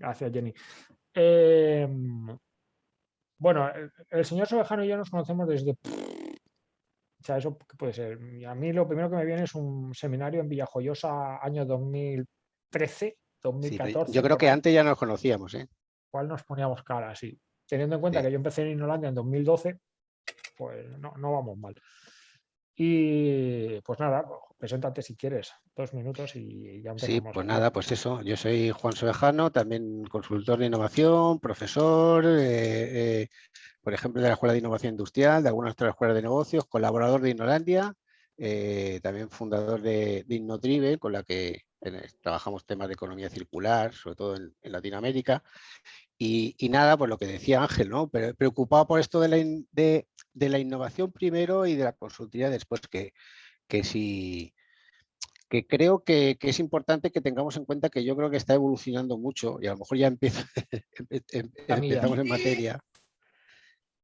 Gracias, Jenny. Eh, bueno, el señor Sobejano y yo nos conocemos desde... O sea, eso qué puede ser. Y a mí lo primero que me viene es un seminario en Villajoyosa, año 2013, Sí, pero yo 2014, creo por que ahí. antes ya nos conocíamos, ¿eh? ¿Cuál nos poníamos cara así? Teniendo en cuenta Sí. que yo empecé en Innolandia en 2012, pues no vamos mal. Y pues nada, pues, preséntate si quieres, 2 minutos y ya Sí, empezamos. pues nada, pues eso. Yo soy Juan Sobejano, también consultor de innovación, profesor, por ejemplo, de la Escuela de Innovación Industrial, de algunas otras escuelas de negocios, colaborador de Innolandia, también fundador de InnoDrive, con la que trabajamos temas de economía circular, sobre todo en Latinoamérica. Y nada, pues lo que decía Ángel, ¿no? Pero preocupado por esto de la innovación primero y de la consultoría después, que si que creo que es importante que tengamos en cuenta que yo creo que está evolucionando mucho, y a lo mejor ya Camilla. empezamos en materia,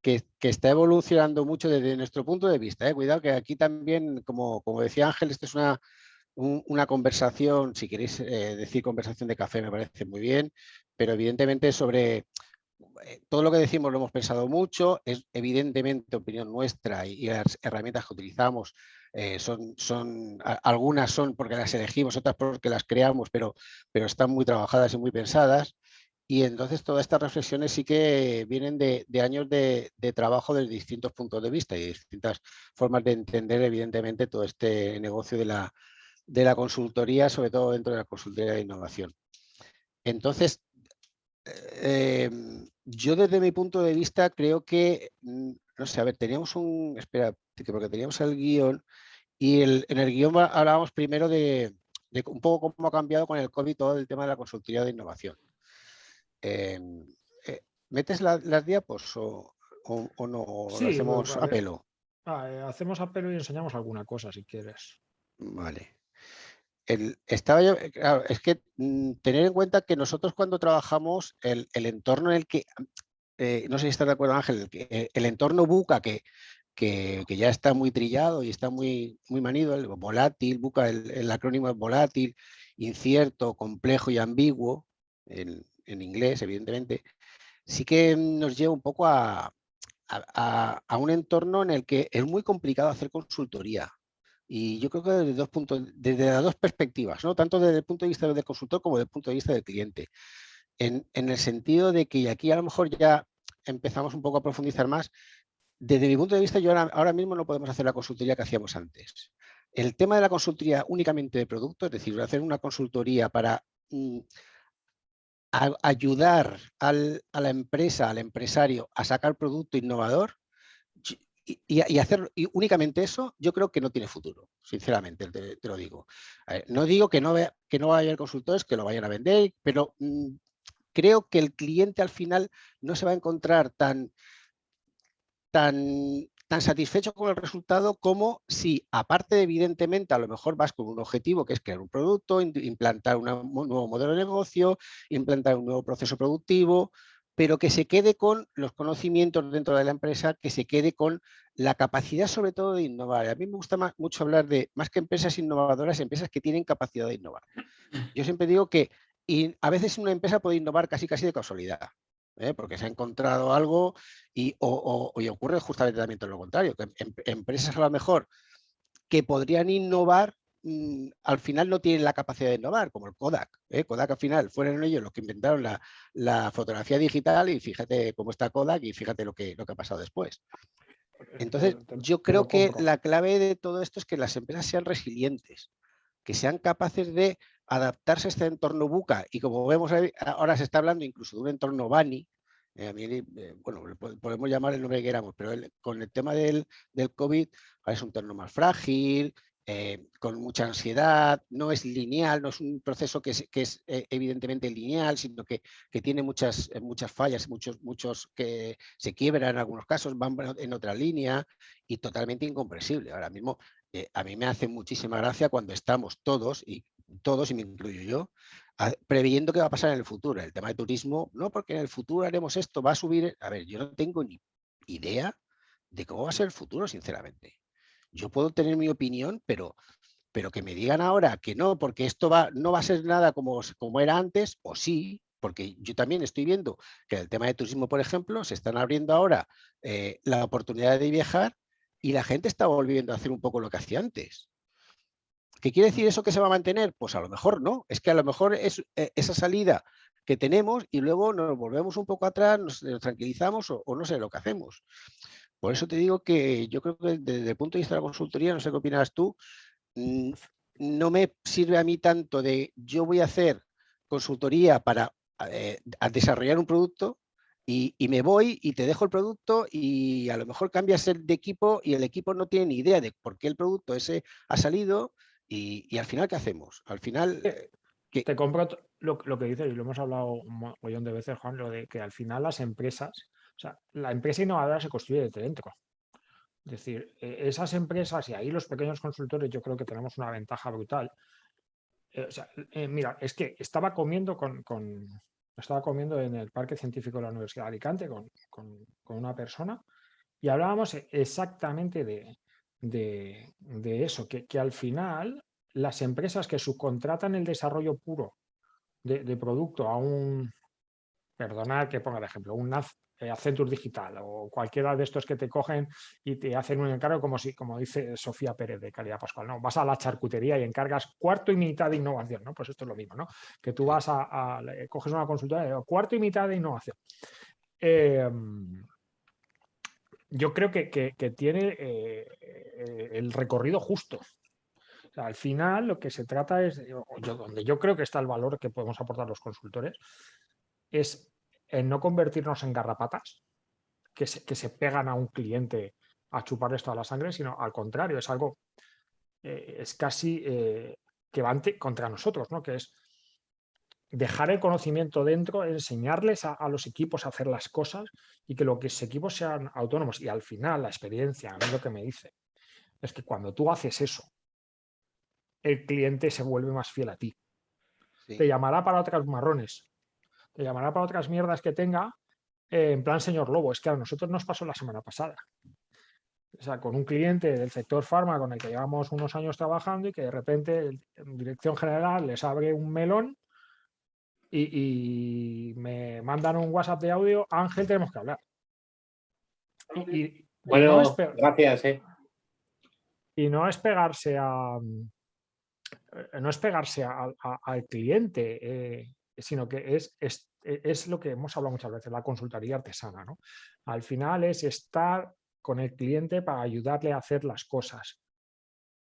que está evolucionando mucho desde nuestro punto de vista. Cuidado que aquí también, como decía Ángel, esto es una conversación, si queréis decir conversación de café me parece muy bien, pero evidentemente sobre todo lo que decimos lo hemos pensado mucho, es evidentemente opinión nuestra y las herramientas que utilizamos algunas son porque las elegimos, otras porque las creamos, pero están muy trabajadas y muy pensadas. Y entonces todas estas reflexiones sí que vienen de años de trabajo desde distintos puntos de vista y distintas formas de entender evidentemente todo este negocio de la consultoría, sobre todo dentro de la consultoría de innovación. Entonces, eh, yo desde mi punto de vista creo que, no sé, a ver, teníamos espera, porque teníamos el guión y en el guión hablábamos primero de un poco cómo ha cambiado con el COVID todo el tema de la consultoría de innovación. Eh, ¿Metes las diapos o no? ¿O lo Sí, hacemos a a ver, pelo? hacemos apelo y enseñamos alguna cosa si quieres. Vale. Estaba yo, claro, es que tener en cuenta que nosotros cuando trabajamos, el entorno en el que, no sé si estás de acuerdo Ángel, el entorno VUCA que ya está muy trillado y está muy manido, el volátil, VUCA, el acrónimo es volátil, incierto, complejo y ambiguo, en inglés evidentemente, sí que nos lleva un poco a un entorno en el que es muy complicado hacer consultoría. Y yo creo que desde las dos perspectivas, ¿no? Tanto desde el punto de vista del consultor como desde el punto de vista del cliente. En el sentido de que, y aquí a lo mejor ya empezamos un poco a profundizar más, desde mi punto de vista, yo ahora mismo no podemos hacer la consultoría que hacíamos antes. El tema de la consultoría únicamente de producto, es decir, hacer una consultoría para ayudar a la empresa, al empresario a sacar producto innovador, y hacer únicamente eso, yo creo que no tiene futuro, sinceramente, te lo digo. No digo que no vaya a haber consultores que lo vayan a vender, pero creo que el cliente al final no se va a encontrar tan satisfecho con el resultado como si, aparte de, evidentemente, a lo mejor vas con un objetivo que es crear un producto, implantar un nuevo modelo de negocio, implantar un nuevo proceso productivo, pero que se quede con los conocimientos dentro de la empresa, que se quede con la capacidad sobre todo de innovar. A mí me gusta mucho hablar de, más que empresas innovadoras, empresas que tienen capacidad de innovar. Yo siempre digo que a veces una empresa puede innovar casi de casualidad, porque se ha encontrado algo y ocurre justamente también todo lo contrario, que empresas a lo mejor que podrían innovar, al final no tienen la capacidad de innovar, como el Kodak. Kodak al final fueron ellos los que inventaron la fotografía digital y fíjate cómo está Kodak y fíjate lo que ha pasado después. Entonces, yo Te creo lo que compro. la clave de todo esto es que las empresas sean resilientes, que sean capaces de adaptarse a este entorno VUCA. Y como vemos ahora se está hablando incluso de un entorno BANI, bueno, podemos llamar el nombre que queramos, pero con el tema del COVID ahora es un entorno más frágil, con mucha ansiedad, no es lineal, no es un proceso que es evidentemente lineal, sino que tiene muchas fallas, muchos que se quiebran en algunos casos, van en otra línea y totalmente incomprensible. Ahora mismo a mí me hace muchísima gracia cuando estamos todos, y me incluyo yo, previendo qué va a pasar en el futuro. El tema de turismo, no, porque en el futuro haremos esto, va a subir. A ver, yo no tengo ni idea de cómo va a ser el futuro, sinceramente. Yo puedo tener mi opinión, pero que me digan ahora que no, porque esto no va a ser nada como era antes, o sí, porque yo también estoy viendo que en el tema de turismo, por ejemplo, se están abriendo ahora la oportunidad de viajar y la gente está volviendo a hacer un poco lo que hacía antes. ¿Qué quiere decir eso que se va a mantener? Pues a lo mejor no. Es que a lo mejor es esa salida que tenemos y luego nos volvemos un poco atrás, nos tranquilizamos o no sé lo que hacemos. Por eso te digo que yo creo que desde el punto de vista de la consultoría, no sé qué opinas tú, no me sirve a mí tanto de yo voy a hacer consultoría para a desarrollar un producto y me voy y te dejo el producto y a lo mejor cambias de equipo y el equipo no tiene ni idea de por qué el producto ese ha salido y al final, ¿qué hacemos? Al final, Te compro lo que dices, y lo hemos hablado un millón de veces, Juan, lo de que al final las empresas, o sea, la empresa innovadora se construye desde dentro. Es decir, esas empresas y ahí los pequeños consultores yo creo que tenemos una ventaja brutal. O sea, mira, es que estaba comiendo estaba comiendo en el Parque Científico de la Universidad de Alicante con una persona y hablábamos exactamente de eso, que al final las empresas que subcontratan el desarrollo puro de producto a un, perdonad que ponga el ejemplo, un Accenture Digital o cualquiera de estos que te cogen y te hacen un encargo como dice Sofía Pérez de Calidad Pascual, ¿no? Vas a la charcutería y encargas cuarto y mitad de innovación, ¿no? Pues esto es lo mismo, ¿no? Que tú vas coges una consultora y cuarto y mitad de innovación. Yo creo que tiene el recorrido justo. O sea, al final lo que se trata es, donde yo creo que está el valor que podemos aportar los consultores, es en no convertirnos en garrapatas que se pegan a un cliente a chuparles toda la sangre, sino al contrario, es algo, es casi que va contra nosotros, ¿no? Que es dejar el conocimiento dentro, enseñarles a los equipos a hacer las cosas y que los equipos sean autónomos. Y al final, la experiencia, a mí lo que me dice, es que cuando tú haces eso, el cliente se vuelve más fiel a ti. Te sí. llamará para otras marrones, te llamará para otras mierdas que tenga, en plan señor Lobo. Es que a nosotros nos pasó la semana pasada. O sea, con un cliente del sector farma con el que llevamos unos años trabajando y que de repente en dirección general les abre un melón y me mandan un WhatsApp de audio, Ángel, tenemos que hablar. Y no es Bueno, gracias. y no es pegarse no es pegarse al cliente, sino que es lo que hemos hablado muchas veces, la consultoría artesana, ¿no? Al final es estar con el cliente para ayudarle a hacer las cosas,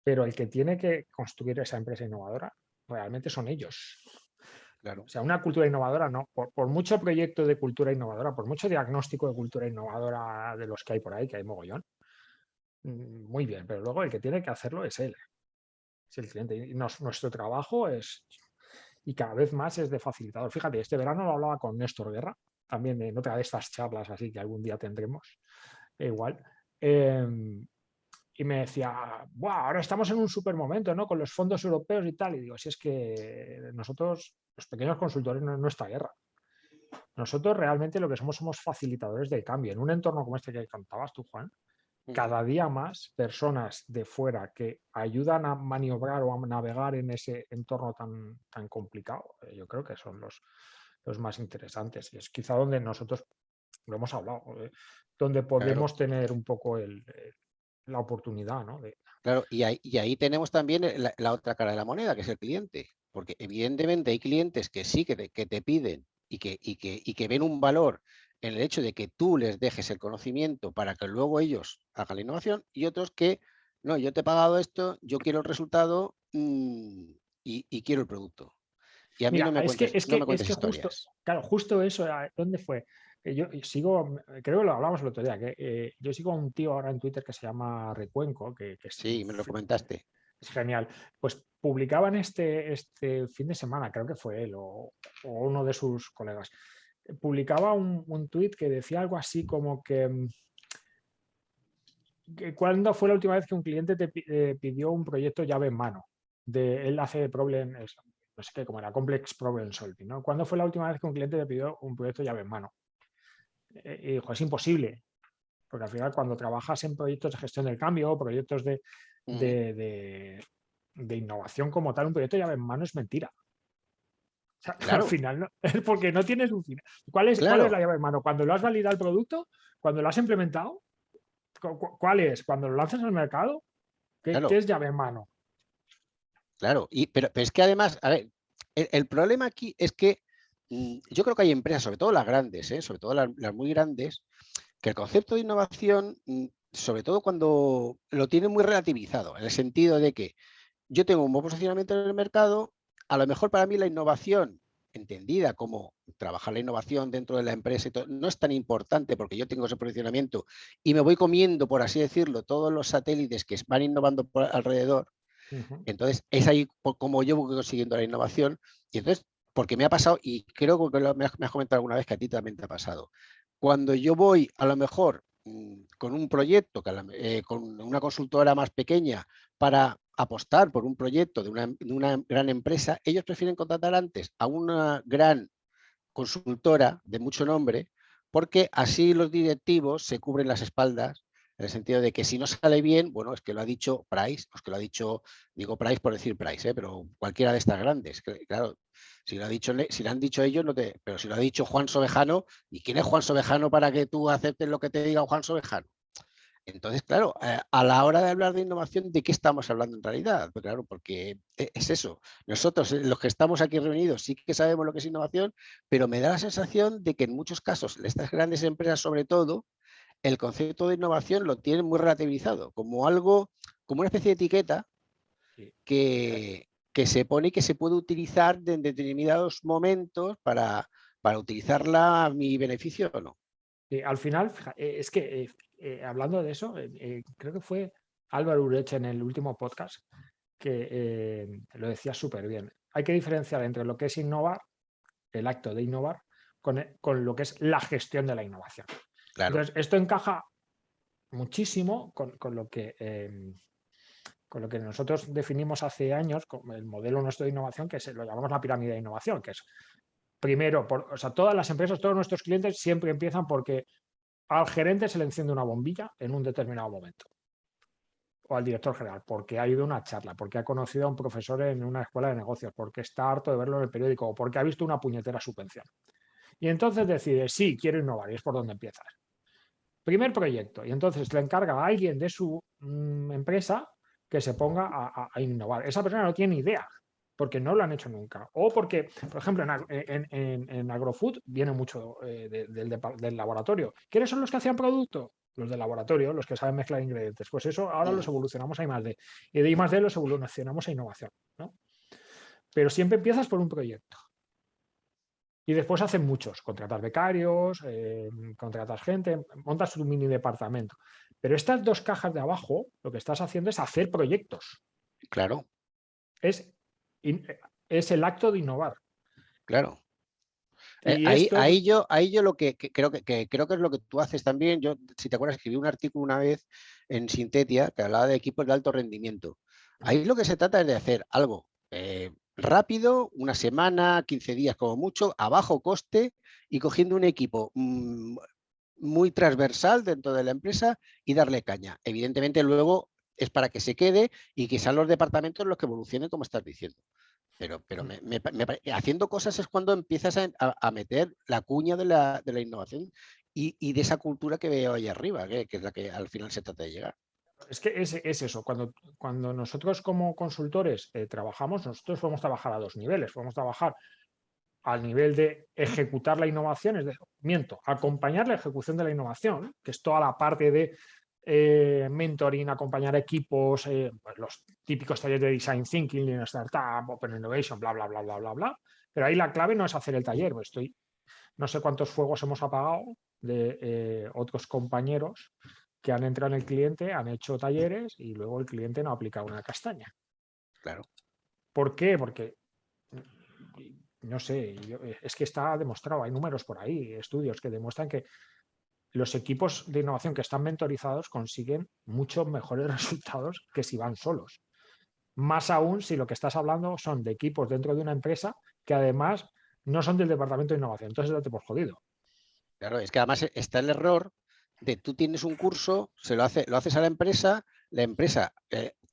pero el que tiene que construir esa empresa innovadora realmente son ellos. Claro. O sea, una cultura innovadora, no, por mucho proyecto de cultura innovadora, por mucho diagnóstico de cultura innovadora de los que hay por ahí, que hay mogollón, muy bien, pero luego el que tiene que hacerlo es él, es el cliente. Y nuestro trabajo es, y cada vez más es de facilitador. Fíjate, este verano lo hablaba con Néstor Guerra, también en otra de estas charlas así que algún día tendremos, igual. Y me decía, wow, ahora estamos en un super momento, ¿no? Con los fondos europeos y tal. Y digo, si es que nosotros, los pequeños consultores, no es nuestra guerra. Nosotros realmente lo que somos facilitadores del cambio. En un entorno como este que contabas tú, Juan, cada día más personas de fuera que ayudan a maniobrar o a navegar en ese entorno tan complicado, yo creo que son los más interesantes. Y es quizá donde nosotros, lo hemos hablado, donde Claro. podemos tener un poco la oportunidad, ¿no? Claro, y ahí tenemos también la otra cara de la moneda, que es el cliente, porque evidentemente hay clientes que sí que te piden y que ven un valor en el hecho de que tú les dejes el conocimiento para que luego ellos hagan la innovación, y otros que, no, yo te he pagado esto, yo quiero el resultado y quiero el producto. Y a mí Mira, no me es que, cuentes, es no que, me es cuentes que justo, historias. claro, justo eso, ¿dónde fue? Yo sigo, creo que lo hablamos el otro día, que yo sigo a un tío ahora en Twitter que se llama Recuenco, que Sí, me lo comentaste. es genial. Pues publicaban este fin de semana, creo que fue él o uno de sus colegas, publicaba un tuit que decía algo así como que ¿cuándo fue la última vez que un cliente te pidió un proyecto llave en mano? Él hace problem, no sé qué, como era complex problem solving, ¿no? ¿Cuándo fue la última vez que un cliente te pidió un proyecto llave en mano? Y dijo, es imposible, porque al final cuando trabajas en proyectos de gestión del cambio o proyectos de innovación como tal, un proyecto llave en mano es mentira. O Claro. Al final, ¿no? Es porque no tienes un final. ¿Cuál es Claro. la llave en mano? Cuando lo has validado el producto, cuando lo has implementado, ¿cuál es? Cuando lo lanzas al mercado, ¿qué Claro, es llave en mano? claro. Pero es que además, a ver, el problema aquí es que yo creo que hay empresas, sobre todo las grandes, sobre todo las muy grandes, que el concepto de innovación, sobre todo cuando lo tienen muy relativizado, en el sentido de que yo tengo un buen posicionamiento en el mercado, a lo mejor para mí la innovación, entendida como trabajar la innovación dentro de la empresa y todo, no es tan importante porque yo tengo ese posicionamiento y me voy comiendo, por así decirlo, todos los satélites que van innovando por alrededor. Ujú. Entonces, es ahí como yo voy consiguiendo la innovación. Y entonces, porque me ha pasado, y creo que me has comentado alguna vez que a ti también te ha pasado, cuando yo voy a lo mejor con un proyecto, con una consultora más pequeña, para apostar por un proyecto de una gran empresa, ellos prefieren contratar antes a una gran consultora de mucho nombre, porque así los directivos se cubren las espaldas, en el sentido de que si no sale bien, bueno, es que lo ha dicho Price, pues que lo ha dicho, digo Price por decir Price, pero cualquiera de estas grandes, claro, si lo, si lo han dicho ellos, no te, pero si lo ha dicho Juan Sobejano, ¿y quién es Juan Sobejano para que tú aceptes lo que te diga Juan Sobejano? Entonces, claro, a la hora de hablar de innovación, ¿de qué estamos hablando en realidad? Pues claro, porque es eso. Nosotros, los que estamos aquí reunidos, sí que sabemos lo que es innovación, pero me da la sensación de que en muchos casos, estas grandes empresas sobre todo, el concepto de innovación lo tienen muy relativizado, como algo, como una especie de etiqueta Sí. que se pone y que se puede utilizar en determinados momentos para utilizarla a mi beneficio o no. Al final, es que hablando de eso, creo que fue Álvaro Ureche en el último podcast que lo decía súper bien. Hay que diferenciar entre lo que es innovar, el acto de innovar, con lo que es la gestión de la innovación. Claro, Entonces, esto encaja muchísimo con lo que nosotros definimos hace años como el modelo nuestro de innovación, que lo llamamos la pirámide de innovación, que es primero, o sea, todas las empresas, todos nuestros clientes siempre empiezan porque al gerente se le enciende una bombilla en un determinado momento, o al director general, porque ha ido a una charla, porque ha conocido a un profesor en una escuela de negocios, porque está harto de verlo en el periódico, o porque ha visto una puñetera subvención. Y entonces decide, sí, quiero innovar, y es por donde empiezas. Primer proyecto, y entonces le encarga a alguien de su empresa que se ponga a innovar. Esa persona no tiene ni idea, porque no lo han hecho nunca. O porque, por ejemplo, en AgroFood viene mucho del laboratorio. ¿Quiénes son los que hacían producto? Los del laboratorio, los que saben mezclar ingredientes. Pues eso ahora los evolucionamos a I+D. Y de I+D los evolucionamos a innovación, ¿no? Pero siempre empiezas por un proyecto. Y después hacen muchos, contratar becarios, contratas gente, montas un mini departamento. Pero estas dos cajas de abajo, lo que estás haciendo es hacer proyectos. claro, Es, es el acto de innovar. claro. Y Ahí, esto es... ahí yo lo que creo que es lo que tú haces también. Yo, si te acuerdas, escribí un artículo una vez en Sintetia que hablaba de equipos de alto rendimiento. Ahí lo que se trata es de hacer algo rápido, una semana, 15 días como mucho, a bajo coste y cogiendo un equipo muy transversal dentro de la empresa y darle caña. Evidentemente luego es para que se quede y que sean los departamentos los que evolucionen como estás diciendo. Pero haciendo cosas es cuando empiezas a meter la cuña de la innovación y de esa cultura que veo ahí arriba, que es la que al final se trata de llegar. Es que es eso, cuando nosotros como consultores trabajamos, nosotros podemos trabajar a dos niveles, podemos trabajar al nivel de ejecutar la innovación, es decir, acompañar la ejecución de la innovación, que es toda la parte de mentoring, acompañar equipos, pues los típicos talleres de design thinking, lean startup, open innovation, bla, bla, bla, bla, bla, bla. Pero ahí la clave no es hacer el taller, pues no sé cuántos fuegos hemos apagado de otros compañeros que han entrado en el cliente, han hecho talleres y luego el cliente no ha aplicado una castaña. Claro. ¿Por qué? Porque no sé, es que está demostrado, hay números por ahí, estudios que demuestran que los equipos de innovación que están mentorizados consiguen mucho mejores resultados que si van solos. Más aún si lo que estás hablando son de equipos dentro de una empresa que además no son del departamento de innovación. Entonces date por jodido. Claro, es que además está el error de tú tienes un curso, lo haces a la empresa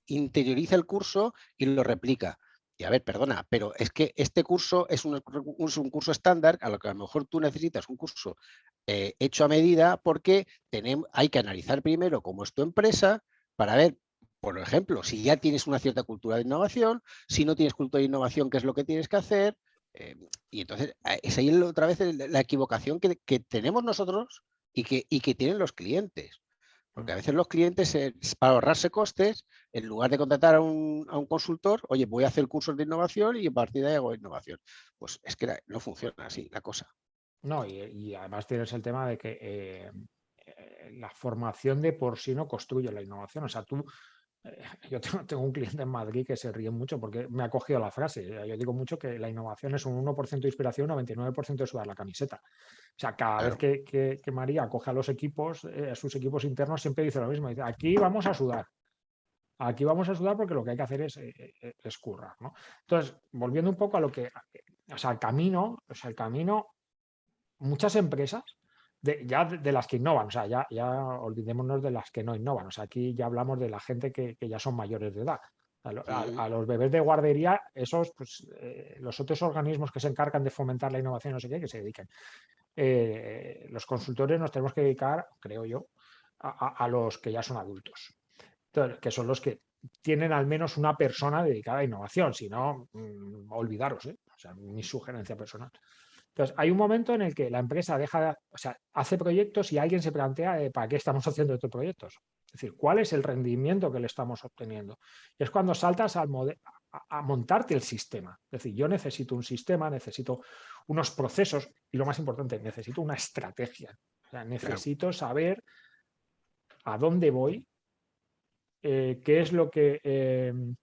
interioriza el curso y lo replica. Y a ver, perdona, pero es que este curso es un curso estándar, a lo que a lo mejor tú necesitas un curso hecho a medida, porque hay que analizar primero cómo es tu empresa para ver, por ejemplo, si ya tienes una cierta cultura de innovación, si no tienes cultura de innovación, qué es lo que tienes que hacer. Y entonces es ahí otra vez la equivocación que tenemos nosotros y que tienen los clientes. Porque a veces los clientes, para ahorrarse costes, en lugar de contratar a un consultor, oye, voy a hacer cursos de innovación y a partir de ahí hago innovación. Pues es que no funciona así la cosa. No, y además tienes el tema de que la formación de por sí no construye la innovación. O sea, yo tengo un cliente en Madrid que se ríe mucho porque me ha cogido la frase. Yo digo mucho que la innovación es un 1% de inspiración, 99% de sudar la camiseta. O sea, cada vez Claro, que María coge a los equipos, a sus equipos internos, siempre dice lo mismo. Dice, aquí vamos a sudar. Aquí vamos a sudar porque lo que hay que hacer es currar, ¿no? Entonces, volviendo un poco a lo que, o sea, el camino, muchas empresas, ya de las que innovan, o sea, ya olvidémonos de las que no innovan, o sea, aquí ya hablamos de la gente que ya son mayores de edad. A los bebés de guardería, esos, pues, los otros organismos que se encargan de fomentar la innovación, no sé qué, que se dediquen. Los consultores nos tenemos que dedicar, creo yo, a los que ya son adultos. Entonces, que son los que tienen al menos una persona dedicada a innovación, si no, olvidaros, ¿eh? O sea, mi sugerencia personal. Entonces, hay un momento en el que la empresa o sea, hace proyectos y alguien se plantea para qué estamos haciendo estos proyectos. Es decir, ¿cuál es el rendimiento que le estamos obteniendo? Y es cuando saltas a montarte el sistema. Es decir, yo necesito un sistema, necesito unos procesos y lo más importante, necesito una estrategia. O sea, claro. necesito saber a dónde voy, qué es lo que,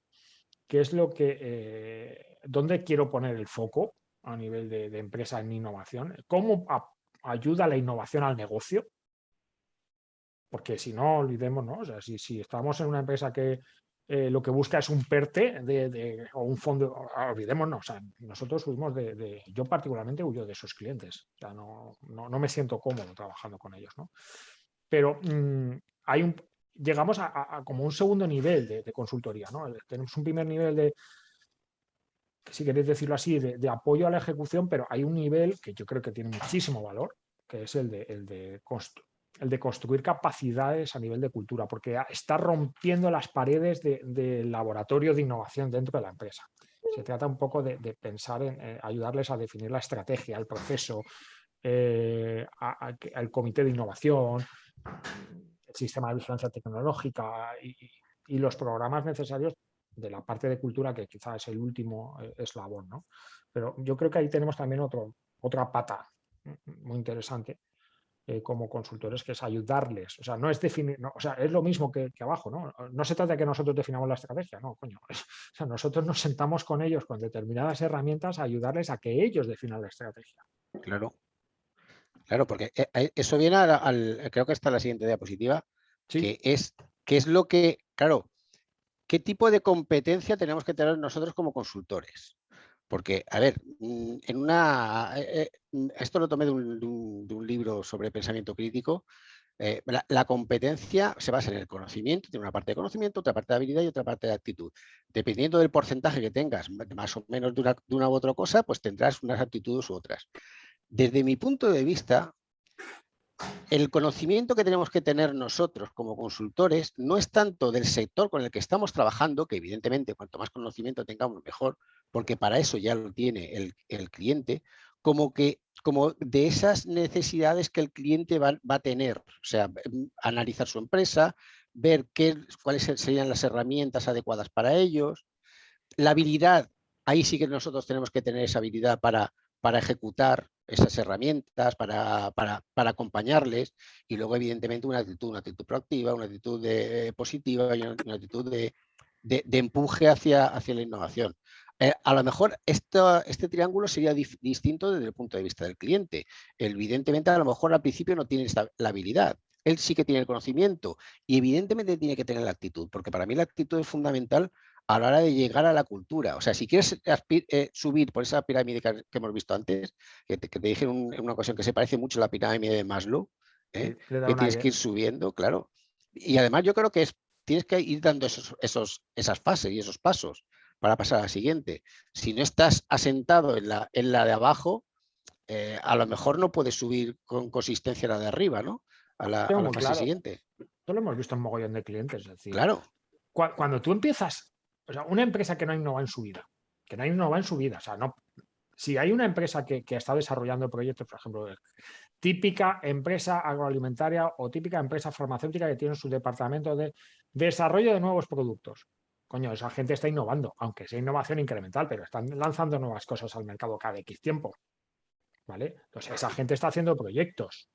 dónde quiero poner el foco a nivel de empresa en innovación, cómo ayuda la innovación al negocio, porque si no, olvidemos, ¿no? O sea, si estamos en una empresa que lo que busca es un PERTE o un fondo, olvidémonos, o sea, nosotros huimos yo particularmente huyo de esos clientes, o sea, no me siento cómodo trabajando con ellos, ¿no? Pero llegamos a como un segundo nivel de consultoría, ¿no? Tenemos un primer nivel si queréis decirlo así, de apoyo a la ejecución, pero hay un nivel que yo creo que tiene muchísimo valor, que es el de construir capacidades a nivel de cultura, porque está rompiendo las paredes del laboratorio de innovación dentro de la empresa. Se trata un poco de pensar en ayudarles a definir la estrategia, el proceso, al comité de innovación, el sistema de vigilancia tecnológica y los programas necesarios de la parte de cultura, que quizás es el último eslabón, ¿no? Pero yo creo que ahí tenemos también otra pata muy interesante como consultores, que es ayudarles. O sea, no es definir, no, o sea, es lo mismo que abajo, ¿no? No se trata de que nosotros definamos la estrategia, no, coño. O sea, nosotros nos sentamos con ellos con determinadas herramientas a ayudarles a que ellos definan la estrategia. Claro, claro, porque eso viene creo que está en la siguiente diapositiva, Sí, que es lo que, claro, ¿qué tipo de competencia tenemos que tener nosotros como consultores? Porque, a ver, esto lo tomé de un libro sobre pensamiento crítico. La competencia se basa en el conocimiento, tiene una parte de conocimiento, otra parte de habilidad y otra parte de actitud. Dependiendo del porcentaje que tengas, más o menos de una u otra cosa, pues tendrás unas actitudes u otras. Desde mi punto de vista, el conocimiento que tenemos que tener nosotros como consultores no es tanto del sector con el que estamos trabajando, que evidentemente cuanto más conocimiento tengamos mejor, porque para eso ya lo tiene el cliente, como de esas necesidades que el cliente va a tener. O sea, analizar su empresa, ver cuáles serían las herramientas adecuadas para ellos. La habilidad, ahí sí que nosotros tenemos que tener esa habilidad para ejecutar esas herramientas, para acompañarles, y luego evidentemente una actitud proactiva, una actitud positiva y una actitud de empuje hacia la innovación. A lo mejor este triángulo sería distinto desde el punto de vista del cliente. Evidentemente, a lo mejor al principio no tiene la habilidad. Él sí que tiene el conocimiento y evidentemente tiene que tener la actitud, porque para mí la actitud es fundamental a la hora de llegar a la cultura. O sea, si quieres subir por esa pirámide que hemos visto antes, que te dije en una ocasión que se parece mucho a la pirámide de Maslow, le da que un tienes que aire. ir subiendo, claro. Y además yo creo que tienes que ir dando esas fases y esos pasos. para pasar a la siguiente. Si no estás asentado en la de abajo, a lo mejor no puedes subir con consistencia a la de arriba, ¿no? Tengo A la muy fase claro. siguiente. Esto lo hemos visto en mogollón de clientes. Es decir, Claro, cuando tú empiezas, o sea, una empresa que no innova en su vida, que no innova en su vida, o sea, no, si hay una empresa que está desarrollando proyectos, por ejemplo, típica empresa agroalimentaria o típica empresa farmacéutica que tiene su departamento de desarrollo de nuevos productos. Coño, esa gente está innovando, aunque sea innovación incremental, pero están lanzando nuevas cosas al mercado cada X tiempo, ¿vale? Entonces, esa gente está haciendo proyectos.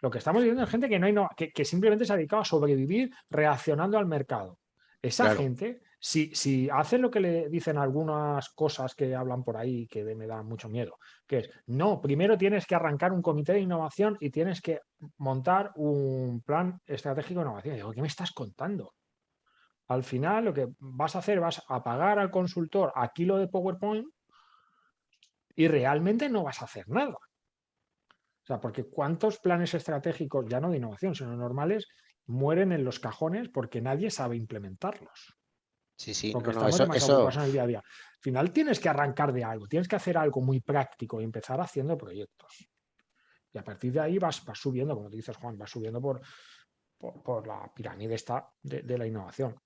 Lo que estamos viendo es gente que, no innova, que simplemente se ha dedicado a sobrevivir reaccionando al mercado. Esa claro. gente, si hacen lo que le dicen algunas cosas que hablan por ahí que me da mucho miedo, que es, no, primero tienes que arrancar un comité de innovación y tienes que montar un plan estratégico de innovación. Y digo, ¿qué me estás contando? Al final lo que vas a hacer, vas a pagar al consultor a kilo de PowerPoint y realmente no vas a hacer nada. O sea, porque ¿cuántos planes estratégicos, ya no de innovación, sino normales, mueren en los cajones porque nadie sabe implementarlos? Sí, sí, Porque no, no, estamos demasiado eso, ocupados en el día a día. Al final tienes que arrancar de algo, tienes que hacer algo muy práctico y empezar haciendo proyectos. Y a partir de ahí vas subiendo, como te dices, Juan, vas subiendo por la pirámide esta de la innovación.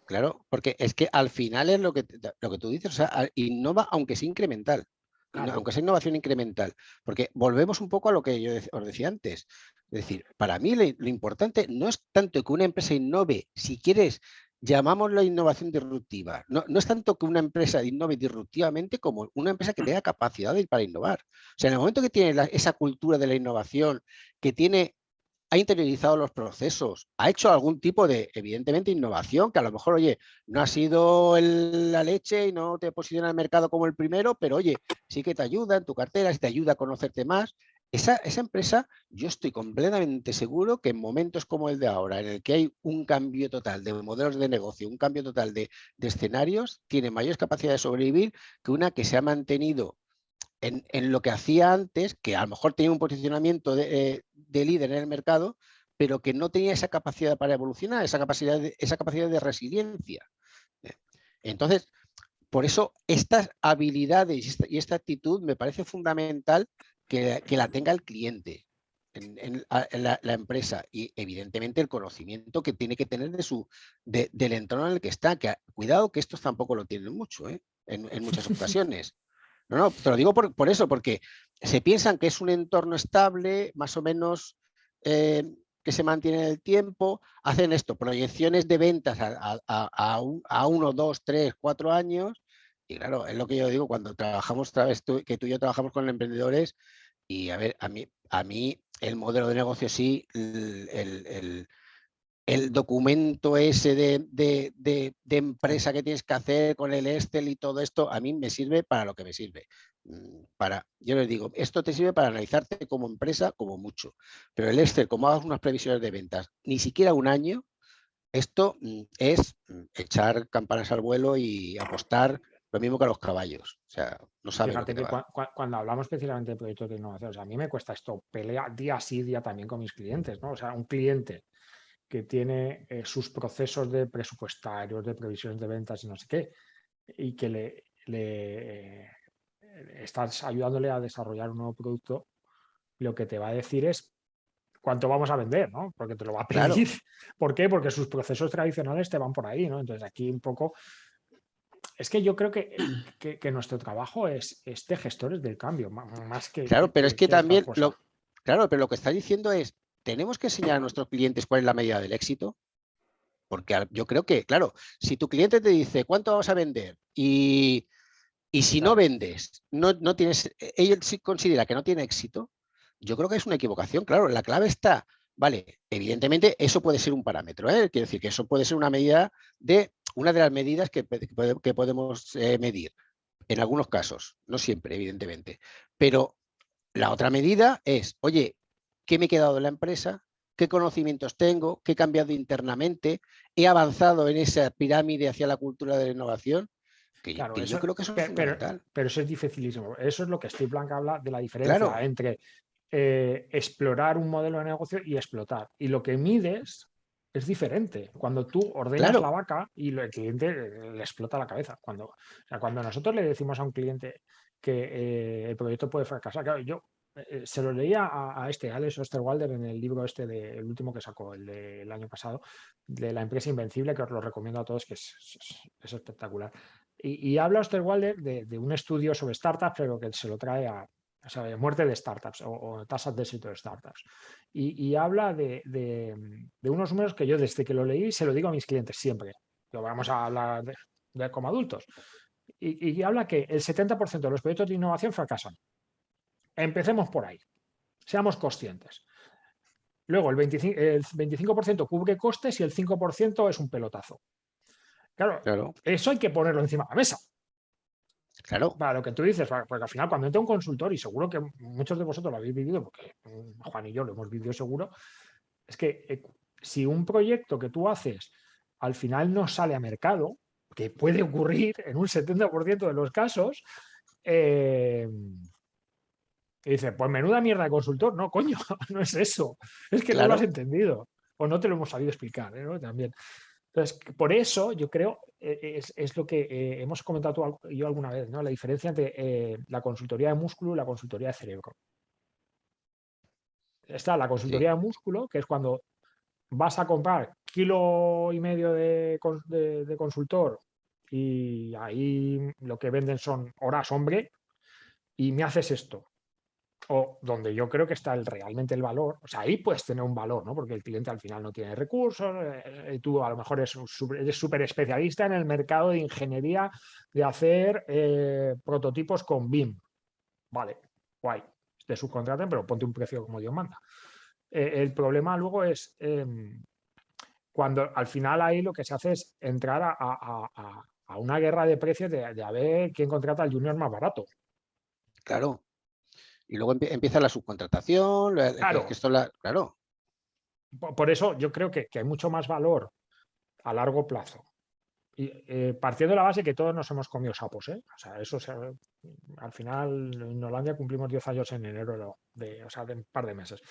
claro, porque es que al final es lo que tú dices, o sea, innova aunque sea incremental, Claro, aunque sea innovación incremental, porque volvemos un poco a lo que yo os decía antes. Es decir, para mí lo importante no es tanto que una empresa innove, si quieres, llamámoslo innovación disruptiva, no, no es tanto que una empresa innove disruptivamente como una empresa que tenga capacidad para innovar. O sea, en el momento que tiene esa cultura de la innovación, que tiene ha interiorizado los procesos, ha hecho algún tipo de, evidentemente, innovación, que a lo mejor, oye, no ha sido la leche y no te posiciona en el mercado como el primero, pero oye, sí que te ayuda en tu cartera, sí te ayuda a conocerte más. Esa empresa, yo estoy completamente seguro que en momentos como el de ahora, en el que hay un cambio total de modelos de negocio, un cambio total de escenarios, tiene mayor capacidad de sobrevivir que una que se ha mantenido en lo que hacía antes, que a lo mejor tenía un posicionamiento de líder en el mercado, pero que no tenía esa capacidad para evolucionar, esa capacidad de resiliencia. Entonces, por eso estas habilidades y esta actitud me parece fundamental que la tenga el cliente en la empresa y evidentemente el conocimiento que tiene que tener del entorno en el que está. Que, cuidado que estos tampoco lo tienen mucho, en muchas ocasiones. No, no, te lo digo por eso, porque se piensan que es un entorno estable, más o menos que se mantiene en el tiempo, hacen esto, proyecciones de ventas a 1, 2, 3, 4 años, y claro, es lo que yo digo cuando trabajamos, que tú y yo trabajamos con emprendedores, y a ver, a mí el modelo de negocio sí, el documento ese de empresa que tienes que hacer con el Excel y todo esto, a mí me sirve para lo que me sirve. Yo les digo, esto te sirve para analizarte como empresa como mucho, pero el Excel, como hagas unas previsiones de ventas, ni siquiera un año, esto es echar campanas al vuelo y apostar lo mismo que a los caballos. O sea, no sabes lo que fíjate te que va. cuando hablamos especialmente de proyectos de innovación, o sea, a mí me cuesta esto, pelea día sí, día también con mis clientes, ¿no? O sea, un cliente que tiene sus procesos de presupuestarios, de previsiones de ventas y no sé qué, y que estás ayudándole a desarrollar un nuevo producto, lo que te va a decir es cuánto vamos a vender, ¿no? Porque te lo va a pedir. Claro, ¿Por qué? Porque sus procesos tradicionales te van por ahí, ¿no? Entonces aquí un poco. Es que yo creo que nuestro trabajo es de gestores del cambio, más claro, pero es que que otra también, cosa. claro, pero lo que está diciendo es, tenemos que enseñar a nuestros clientes cuál es la medida del éxito. Porque yo creo que, claro, si tu cliente te dice cuánto vamos a vender y si no Claro, vendes, no tienes, él sí considera que no tiene éxito, yo creo que es una equivocación. Claro, la clave está, vale, evidentemente eso puede ser un parámetro, ¿eh? Quiero decir que eso puede ser una de las medidas que podemos medir en algunos casos, no siempre, evidentemente. Pero la otra medida es, oye, ¿qué me he quedado en la empresa? ¿Qué conocimientos tengo? ¿Qué he cambiado internamente? ¿He avanzado en esa pirámide hacia la cultura de la innovación? claro, Que yo creo que eso es fundamental. pero eso es dificilísimo. Eso es lo que Steve Blank habla de la diferencia Claro, entre explorar un modelo de negocio y explotar. Y lo que mides, es diferente. Cuando tú ordeñas la Claro, vaca y el cliente le explota la cabeza. O sea, cuando nosotros le decimos a un cliente que el proyecto puede fracasar, claro, yo se lo leía a Alex Osterwalder en el libro el último que sacó, el del año pasado, de la empresa invencible, que os lo recomiendo a todos, que es espectacular. Y habla Osterwalder de un estudio sobre startups, pero que se lo trae o sea, de muerte de startups o tasas de éxito de startups. Y habla de unos números que yo desde que lo leí se lo digo a mis clientes siempre. Lo vamos a hablar como adultos. Y habla que el 70% de los proyectos de innovación fracasan. Empecemos por ahí. Seamos conscientes. Luego, el 25% cubre costes y el 5% es un pelotazo. Claro, claro, eso hay que ponerlo encima de la mesa. claro. Para lo que tú dices, porque al final cuando entra un consultor, y seguro que muchos de vosotros lo habéis vivido, porque Juan y yo lo hemos vivido seguro, es que si un proyecto que tú haces al final no sale a mercado, que puede ocurrir en un 70% de los casos, eh, y dice, pues menuda mierda de consultor. No, coño, no es eso. Es que no lo has Claro, entendido. O no te lo hemos sabido explicar, ¿no? También. Entonces, por eso yo creo, es lo que hemos comentado tú y yo alguna vez, ¿no? La diferencia entre la consultoría de músculo y la consultoría de cerebro. Está la sí. consultoría de músculo, que es cuando vas a comprar 1,5 kilos de consultor y ahí lo que venden son horas hombre y me haces esto. O donde yo creo que está realmente el valor, o sea, ahí puedes tener un valor, ¿no? Porque el cliente al final no tiene recursos, y tú a lo mejor eres súper especialista en el mercado de ingeniería de hacer prototipos con BIM. Vale, guay, te subcontraten, pero ponte un precio como Dios manda. El problema luego es cuando al final ahí lo que se hace es entrar a una guerra de precios de a ver quién contrata al junior más barato. Claro. Y luego empieza la subcontratación, que Claro, esto claro, por eso yo creo que hay mucho más valor a largo plazo. Y partiendo de la base que todos nos hemos comido sapos, ¿eh? O sea, al final en Holanda cumplimos 10 años en enero, o sea, de un par de meses.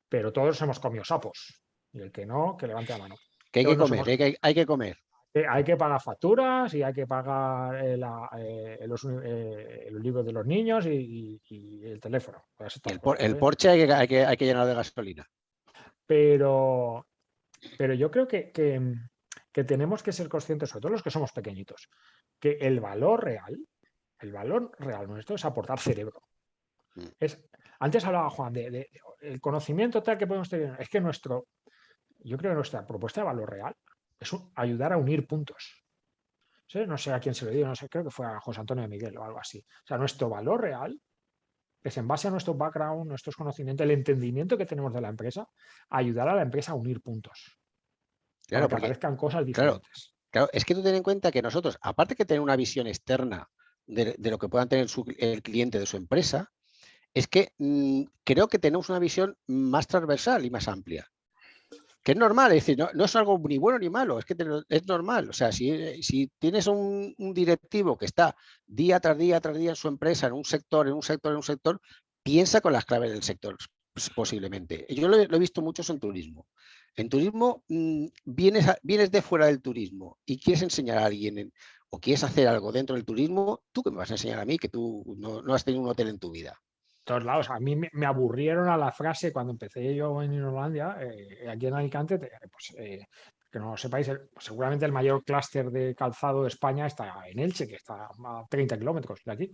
Pero todos hemos comido sapos. Y el que no, que levante la mano. que hay Todos que nos comer, hemos hay que comer. hay que pagar facturas y hay que pagar los libros de los niños y el teléfono. Pues Y estas cosas, el ¿eh? Porsche hay que llenar de gasolina. Pero, pero yo creo que tenemos que ser conscientes, sobre todo los que somos pequeñitos, que el valor real nuestro es aportar cerebro. Mm. Antes hablaba Juan el conocimiento tal que podemos tener. Es que yo creo que nuestra propuesta de valor real es ayudar a unir puntos. ¿Sí? No sé a quién se lo digo, no sé, creo que fue a José Antonio de Miguel o algo así. O sea, nuestro valor real es en base a nuestro background, nuestros conocimientos, el entendimiento que tenemos de la empresa, ayudar a la empresa a unir puntos para Claro, que porque, aparezcan cosas claro, diferentes. claro, es que tú ten en cuenta que nosotros, aparte que tener una visión externa de lo que puedan tener el cliente de su empresa, es que creo que tenemos una visión más transversal y más amplia. Que es normal, es decir, no es algo ni bueno ni malo, es que es normal. O sea, si tienes un directivo que está día tras día tras día en su empresa, en un sector, en un sector, en un sector, piensa con las claves del sector, posiblemente. Yo lo he visto mucho en turismo. En turismo vienes de fuera del turismo y quieres enseñar a alguien o quieres hacer algo dentro del turismo, ¿tú qué me vas a enseñar a mí que tú no has tenido un hotel en tu vida? Todos lados. A mí me aburrieron a la frase cuando empecé yo en Irlanda, aquí en Alicante, que no lo sepáis, pues seguramente el mayor clúster de calzado de España está en Elche, que está a 30 kilómetros de aquí.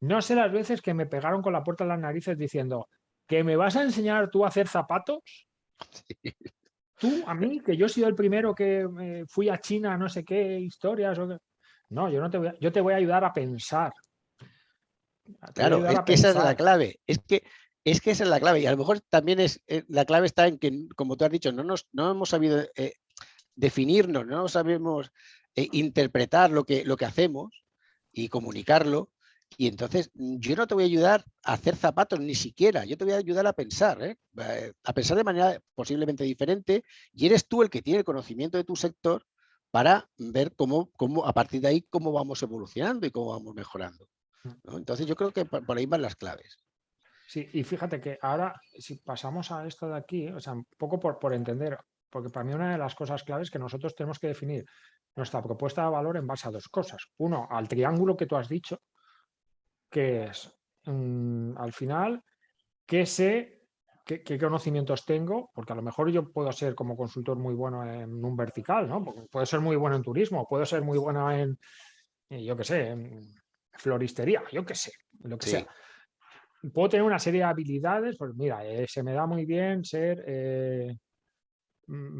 No sé las veces que me pegaron con la puerta en las narices diciendo que me vas a enseñar tú a hacer zapatos. Tú, a mí, que yo he sido el primero que fui a China, no sé qué historias. No, yo no te yo te voy a ayudar a pensar. Te voy a Claro, ayudar es a que esa es la pensar. clave. Es que esa es la clave. Y a lo mejor también la clave está en que, como tú has dicho, no hemos sabido definirnos, no sabemos interpretar lo que hacemos y comunicarlo. Y entonces yo no te voy a ayudar a hacer zapatos ni siquiera, yo te voy a ayudar a pensar de manera posiblemente diferente y eres tú el que tiene el conocimiento de tu sector para ver cómo a partir de ahí cómo vamos evolucionando y cómo vamos mejorando, ¿no? Entonces yo creo que por ahí van las claves. Sí, y fíjate que ahora, si pasamos a esto de aquí, o sea, un poco por entender, porque para mí una de las cosas claves es que nosotros tenemos que definir nuestra propuesta de valor en base a dos cosas. Uno, al triángulo que tú has dicho, que es, al final, qué sé, qué conocimientos tengo, porque a lo mejor yo puedo ser como consultor muy bueno en un vertical, ¿no? Porque puedo ser muy bueno en turismo, puedo ser muy bueno en, yo qué sé, en floristería, yo qué sé, lo que sea. Sí, Puedo tener una serie de habilidades, pues mira, se me da muy bien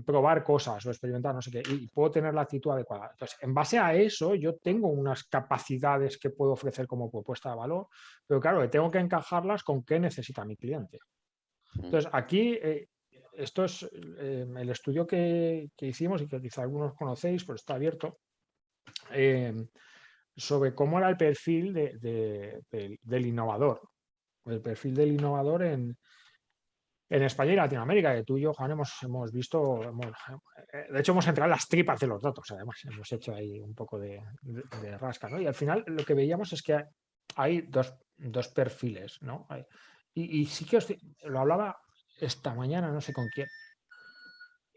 probar cosas o experimentar, no sé qué, y puedo tener la actitud adecuada. Entonces, en base a eso, yo tengo unas capacidades que puedo ofrecer como propuesta de valor, pero claro, tengo que encajarlas con qué necesita mi cliente. Entonces, aquí, esto es el estudio que hicimos y que quizá algunos conocéis, pues está abierto, eh, sobre cómo era el perfil del innovador, el perfil del innovador en España y Latinoamérica, que tú y yo, Juan, hemos visto, de hecho hemos entrado en las tripas de los datos, además, hemos hecho ahí un poco de rasca, ¿no? Y al final lo que veíamos es que hay dos perfiles, ¿no? Y sí que lo hablaba esta mañana, no sé con quién,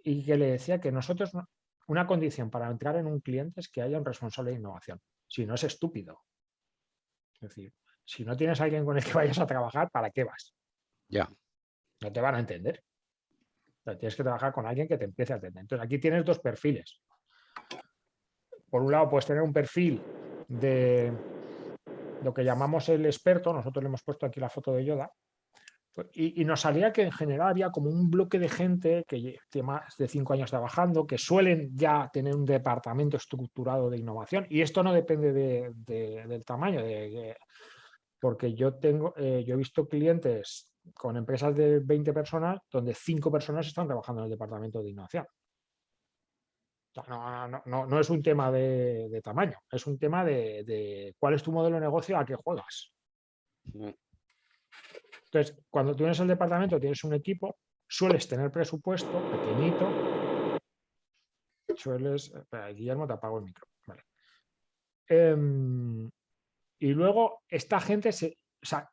y que le decía que nosotros, una condición para entrar en un cliente es que haya un responsable de innovación, si no es estúpido. Es decir, si no tienes a alguien con el que vayas a trabajar, ¿para qué vas? ya. No te van a entender. Tienes que trabajar con alguien que te empiece a atender. Entonces, aquí tienes dos perfiles. Por un lado, puedes tener un perfil de lo que llamamos el experto, nosotros le hemos puesto aquí la foto de Yoda, y nos salía que en general había como un bloque de gente que tiene más de 5 años trabajando, que suelen ya tener un departamento estructurado de innovación, y esto no depende del tamaño, porque yo he visto clientes con empresas de 20 personas donde 5 personas están trabajando en el departamento de innovación. No es un tema de tamaño, es un tema de cuál es tu modelo de negocio, a qué juegas. Entonces, cuando tú tienes el departamento, tienes un equipo, sueles tener presupuesto pequeñito, espera, Guillermo, te apago el micro. Vale. Y luego esta gente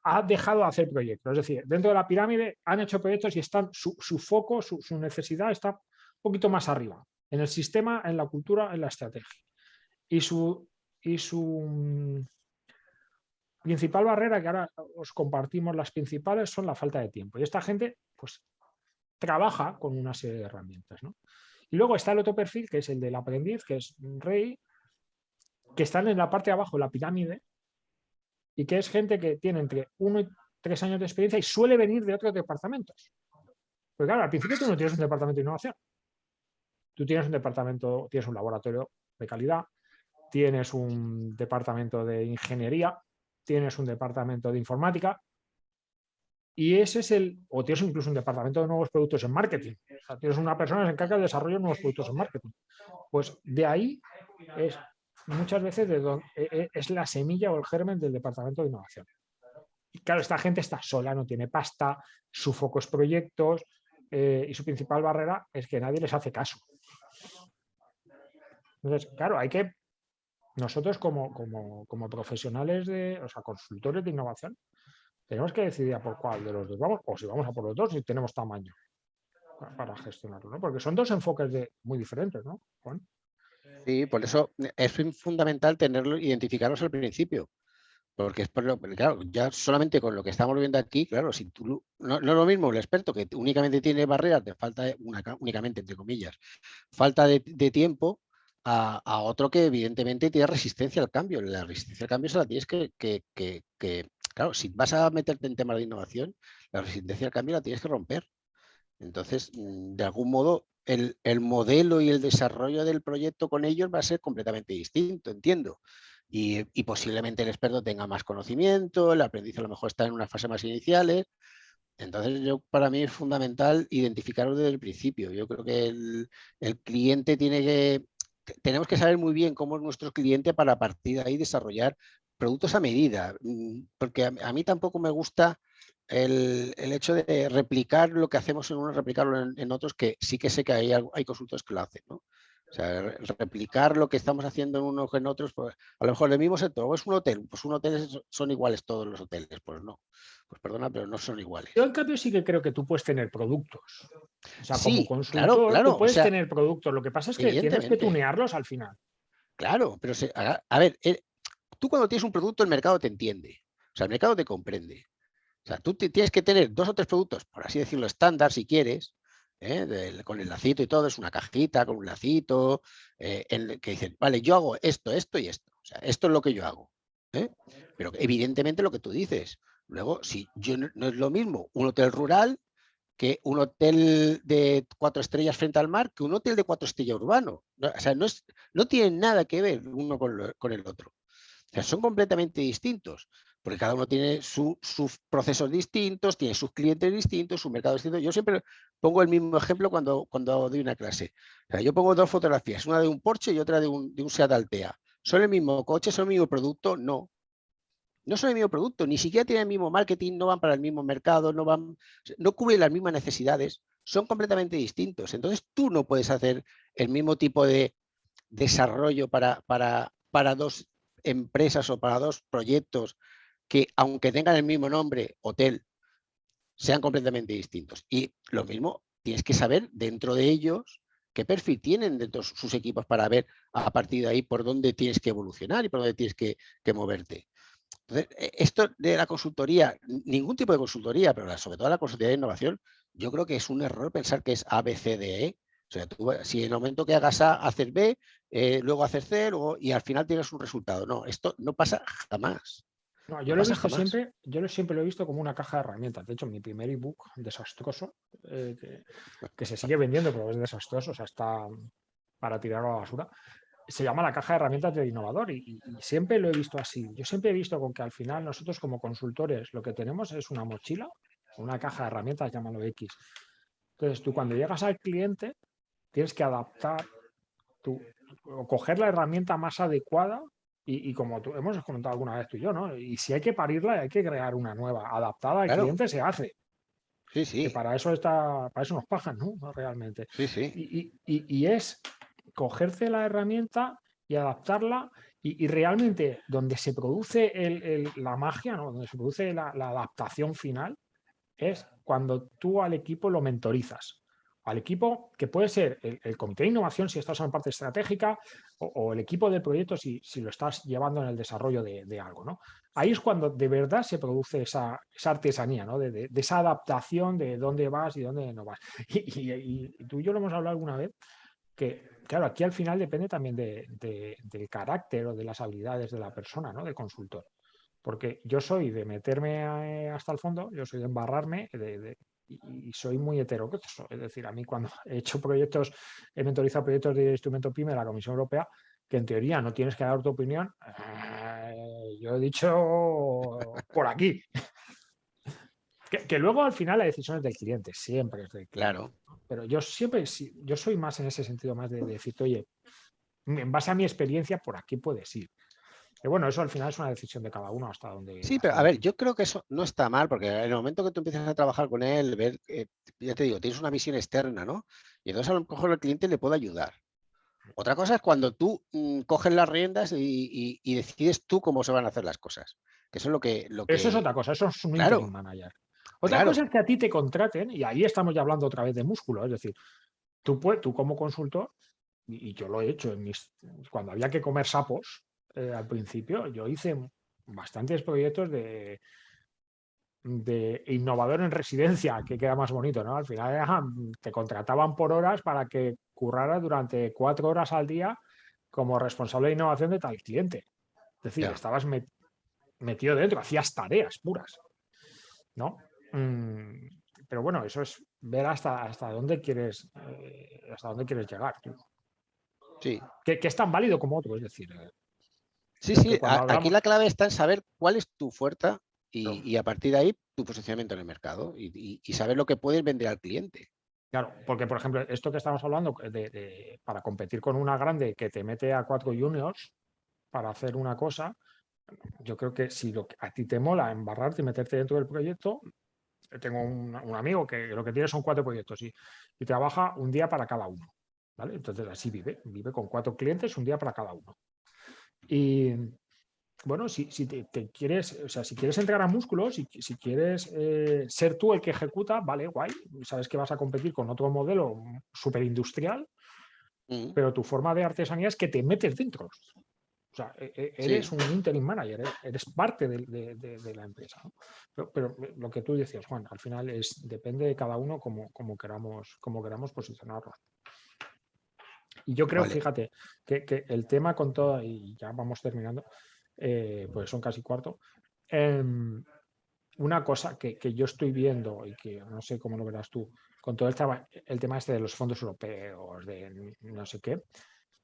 ha dejado de hacer proyectos, es decir, dentro de la pirámide han hecho proyectos y su foco, su necesidad está un poquito más arriba, en el sistema, en la cultura, en la estrategia. Y su principal barrera, que ahora os compartimos las principales, son la falta de tiempo. Y esta gente, pues, trabaja con una serie de herramientas, ¿no? Y luego está el otro perfil, que es el del aprendiz, que es Rey, que están en la parte de abajo de la pirámide y que es gente que tiene entre 1 y 3 años de experiencia y suele venir de otros departamentos. Porque claro, al principio tú no tienes un departamento de innovación. Tú tienes un departamento, tienes un laboratorio de calidad, tienes un departamento de ingeniería, tienes un departamento de informática y ese es o tienes incluso un departamento de nuevos productos en marketing. O sea, tienes una persona que se encarga del desarrollo de nuevos productos en marketing. Pues de ahí es muchas veces es la semilla o el germen del departamento de innovación. Y claro, esta gente está sola, no tiene pasta, su foco es proyectos y su principal barrera es que nadie les hace caso. Entonces, claro, nosotros como profesionales o sea, consultores de innovación, tenemos que decidir a por cuál de los dos vamos, o si vamos a por los dos, si tenemos tamaño para gestionarlo, ¿no? Porque son dos enfoques muy diferentes, ¿no, Juan? Sí, por eso es fundamental tenerlo, identificarlos al principio. Porque es claro, ya solamente con lo que estamos viendo aquí, claro, si tú no es lo mismo el experto que únicamente tiene barreras de falta únicamente, entre comillas, falta de tiempo, a otro que evidentemente tiene resistencia al cambio. La resistencia al cambio se la tienes claro, si vas a meterte en temas de innovación, la resistencia al cambio la tienes que romper. Entonces, de algún modo, el modelo y el desarrollo del proyecto con ellos va a ser completamente distinto, entiendo. Y posiblemente el experto tenga más conocimiento, el aprendiz a lo mejor está en una fase más iniciales. Entonces, para mí es fundamental identificarlo desde el principio. Yo creo que el cliente tenemos que saber muy bien cómo es nuestro cliente para a partir de ahí desarrollar productos a medida. Porque a mí tampoco me gusta el hecho de replicar lo que hacemos en unos, replicarlo en otros, que sí que sé que hay consultores que lo hacen, ¿no? O sea, replicar lo que estamos haciendo en unos que en otros, pues, a lo mejor el mismo sector, o es un hotel, pues un hotel son iguales todos los hoteles, pues no, pues perdona, pero no son Yo, iguales. en cambio, sí que creo que tú puedes tener productos. O sea, como Sí, claro, consultor, tú claro, o puedes sea, tener productos. Lo que pasa es que tienes que evidentemente, tunearlos al final. claro, pero a ver, tú cuando tienes un producto, el mercado te entiende, o sea, el mercado te comprende. O sea, tú tienes que tener 2 o 3 productos, por así decirlo, estándar, si quieres, con el lacito y todo, es una cajita con un lacito, que dicen, vale, yo hago esto, esto y esto. O sea, esto es lo que yo hago. ¿eh? Pero evidentemente lo que tú dices. Luego, si yo no es lo mismo un hotel rural que un hotel de 4 estrellas frente al mar que un hotel de 4 estrellas urbano. O sea, no tienen nada que ver uno con el otro. O sea, son completamente distintos, porque cada uno tiene sus procesos distintos, tiene sus clientes distintos, su mercado distinto. Yo siempre pongo el mismo ejemplo cuando doy una clase. O sea, yo pongo 2 fotografías, una de un Porsche y otra de un Seat Altea. ¿Son el mismo coche? ¿Son el mismo producto? No. No son el mismo producto, ni siquiera tienen el mismo marketing, no van para el mismo mercado, no cubren las mismas necesidades, son completamente distintos. Entonces tú no puedes hacer el mismo tipo de desarrollo para 2 empresas o para 2 proyectos que, aunque tengan el mismo nombre, hotel, sean completamente distintos. Y lo mismo, tienes que saber dentro de ellos qué perfil tienen dentro de sus equipos para ver a partir de ahí por dónde tienes que evolucionar y por dónde tienes que moverte. Entonces, esto de la consultoría, ningún tipo de consultoría, pero sobre todo la consultoría de innovación, yo creo que es un error pensar que es A, B, C, D, E. O sea, tú, si en el momento que hagas A, haces B, luego haces C, y al final tienes un resultado. No, esto no pasa jamás. No, yo No lo he pasa visto jamás. siempre, siempre lo he visto como una caja de herramientas. De hecho, mi primer ebook desastroso, que se sigue vendiendo, pero es desastroso, o sea, está para tirarlo a la basura, se llama la caja de herramientas del innovador y siempre lo he visto así. Yo siempre he visto con que al final nosotros como consultores lo que tenemos es una mochila, una caja de herramientas, llámalo X. Entonces tú cuando llegas al cliente tienes que adaptar tu, o coger la herramienta más adecuada y como tú, hemos comentado alguna vez tú y yo, ¿no? Y si hay que parirla, hay que crear una nueva, adaptada al Claro, cliente se hace, sí, que sí, para eso nos pagan, ¿no? No, realmente. sí, sí. Y es cogerse la herramienta y adaptarla y realmente donde se produce la magia, ¿no? Donde se produce la adaptación final es cuando tú al equipo lo mentorizas. Al equipo, que puede ser el comité de innovación si estás en parte estratégica, o el equipo de proyecto si lo estás llevando en el desarrollo de algo. ¿no? Ahí es cuando de verdad se produce esa artesanía, ¿no? de esa adaptación de dónde vas y dónde no vas. Y tú y yo lo hemos hablado alguna vez, que claro, aquí al final depende también del carácter o de las habilidades de la persona, ¿no? de consultor. Porque yo soy de meterme hasta el fondo, yo soy de embarrarme y soy muy heterodoxo. Es decir, a mí cuando he hecho proyectos, he mentorizado proyectos de instrumento PYME de la Comisión Europea, que en teoría no tienes que dar tu opinión, yo he dicho por aquí. Que luego al final la decisión es del cliente, siempre es del cliente. Claro. ¿no? Pero yo siempre, yo soy más en ese sentido, más de decirte, oye, en base a mi experiencia, por aquí puedes ir. Que bueno, eso al final es una decisión de cada uno Sí, hasta pero a dónde ver, quiere. yo creo que eso no está mal, porque en el momento que tú empiezas a trabajar con él, ver, ya te digo, tienes una visión externa, ¿no? Y entonces a lo mejor el cliente le puede ayudar. Otra cosa es cuando tú coges las riendas y decides tú cómo se van a hacer las cosas. Que eso es Eso es otra cosa, eso es un interim claro, manager. Otra cosa claro, es que a ti te contraten, y ahí estamos ya hablando otra vez de músculo, es decir, tú como consultor, y yo lo he hecho cuando había que comer sapos al principio, yo hice bastantes proyectos de innovador en residencia, que queda más bonito, ¿no? Al final te contrataban por horas para que currara durante 4 horas al día como responsable de innovación de tal cliente. Es decir, ya. estabas metido dentro, hacías tareas puras. ¿No? Pero bueno, eso es ver hasta hasta dónde quieres llegar, tú. Sí, Que es tan válido como otro, es decir, sí, que sí. cuando Aquí hablamos, la clave está en saber cuál es tu fuerza pero, y a partir de ahí tu posicionamiento en el mercado y saber lo que puedes vender al cliente. claro, porque por ejemplo, esto que estamos hablando para competir con una grande que te mete a 4 juniors para hacer una cosa, yo creo que si a ti te mola embarrarte y meterte dentro del proyecto, tengo un amigo que lo que tiene son 4 proyectos y trabaja un día para cada uno. ¿vale? Entonces así vive con 4 clientes, un día para cada uno. Y bueno, si te quieres, o sea, si quieres entrar a músculo, si quieres ser tú el que ejecuta, vale, guay, sabes que vas a competir con otro modelo súper industrial, pero tu forma de artesanía es que te metes dentro. O sea, eres Sí, un interim manager, eres parte de la empresa, ¿no? Pero lo que tú decías, Juan, al final depende de cada uno como queramos posicionarlo. Y yo creo, vale. fíjate, que el tema con todo, y ya vamos terminando, pues son casi cuarto, una cosa que yo estoy viendo y que no sé cómo lo verás tú, con todo el tema este de los fondos europeos, de no sé qué,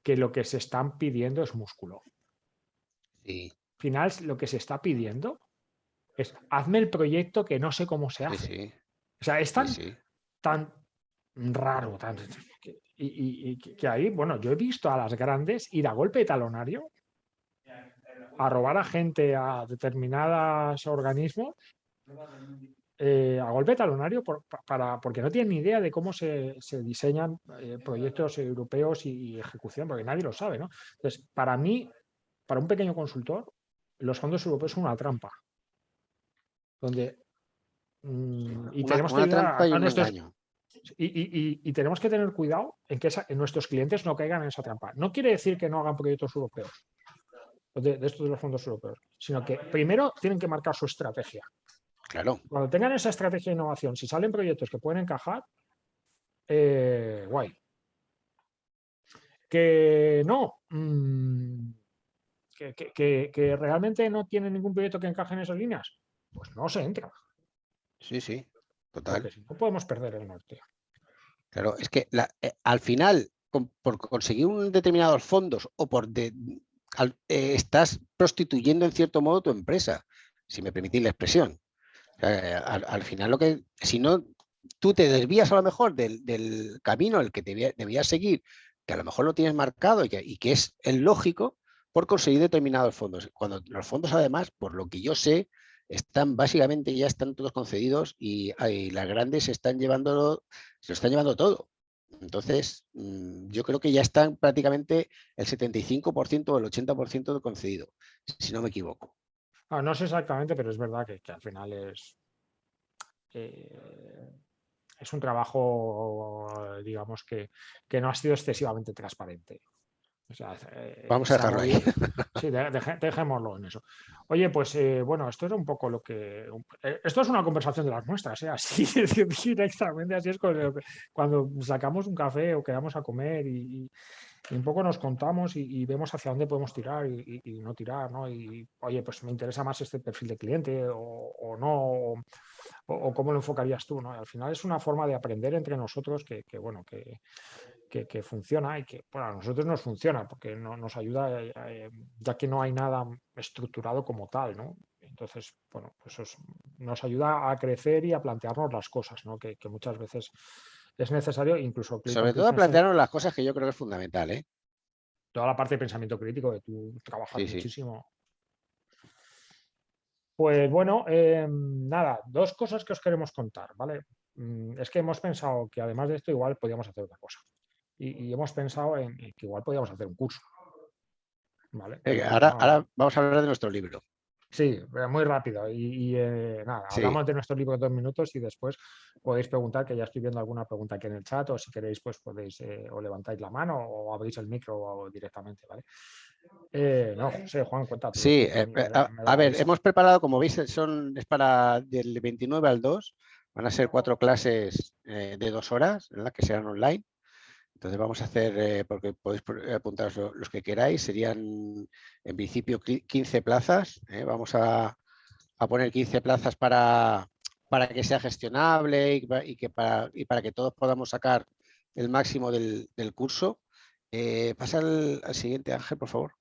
que lo que se están pidiendo es músculo. Sí, Al final, lo que se está pidiendo es hazme el proyecto que no sé cómo se sí, hace. sí, O sea, es sí, sí. tan raro, que ahí, bueno, yo he visto a las grandes ir a golpe de talonario a robar a gente a determinados organismos a golpe de talonario porque no tienen ni idea de cómo se diseñan proyectos europeos y ejecución, porque nadie lo sabe, ¿no? Entonces, para mí, para un pequeño consultor, los fondos europeos son una trampa, donde y tenemos que Una ayudar trampa y a un nuestros engaño. y tenemos que tener cuidado en que en nuestros clientes no caigan en esa trampa. No quiere decir que no hagan proyectos europeos, de estos de los fondos europeos, sino que primero tienen que marcar su estrategia. Claro, Cuando tengan esa estrategia de innovación, si salen proyectos que pueden encajar, guay. Que no, que realmente no tienen ningún proyecto que encaje en esas líneas, pues no se entra, sí, sí, porque total. si no podemos perder el norte. Claro, es que al final, por conseguir un determinados fondos o estás prostituyendo en cierto modo tu empresa, si me permitís la expresión. O sea, al final, si no, tú te desvías a lo mejor del camino el que debías seguir, que a lo mejor lo tienes marcado y que es el lógico por conseguir determinados fondos. Cuando los fondos, además, por lo que yo sé, ya están todos concedidos y las grandes se lo están llevando todo. Entonces, yo creo que ya están prácticamente el 75% o el 80% concedido, si no me equivoco. No sé exactamente, pero es verdad que al final eh, es un trabajo, digamos, que no ha sido excesivamente transparente. O sea, Vamos a se ha dejarlo ahí. movido. Sí, dejémoslo en eso. Oye, pues bueno, esto era un poco lo que. Esto es una conversación de las nuestras, ¿eh? Así directamente, así es cuando sacamos un café o quedamos a comer y un poco nos contamos y vemos hacia dónde podemos tirar y no tirar, ¿no? Y oye, pues me interesa más este perfil de cliente o no, o cómo lo enfocarías tú, ¿no? Y al final es una forma de aprender entre nosotros bueno, que funciona y que bueno, a nosotros nos funciona porque nos ayuda, ya que no hay nada estructurado como tal, ¿no? Entonces, bueno, pues nos ayuda a crecer y a plantearnos las cosas, ¿no? Que muchas veces es necesario, incluso con Sobre todo a Christensen, plantearnos las cosas que yo creo que es fundamental, ¿eh? toda la parte de pensamiento crítico, de tú trabajas Sí, sí. muchísimo. Pues bueno, nada, dos cosas que os queremos contar, ¿vale? Es que hemos pensado que además de esto igual podíamos hacer otra cosa. Y hemos pensado en que igual podíamos hacer un curso, ¿vale? Ahora vamos a hablar de nuestro libro. Sí, muy rápido. Nada, Sí, hablamos de nuestro libro en 2 minutos y después podéis preguntar, que ya estoy viendo alguna pregunta aquí en el chat, o si queréis, pues podéis o levantáis la mano o abrís el micro directamente, ¿vale? No sé, Juan, cuéntatelo sí. tú, que a mí me da A la ver, risa. hemos preparado, como veis, es para del 29 al 2. Van a ser 4 clases de 2 horas, en las que serán online. Entonces vamos a hacer, porque podéis apuntaros los que queráis, serían en principio 15 plazas. Vamos a poner 15 plazas para que sea gestionable y para que todos podamos sacar el máximo del curso. Pasa al siguiente, Ángel, por favor.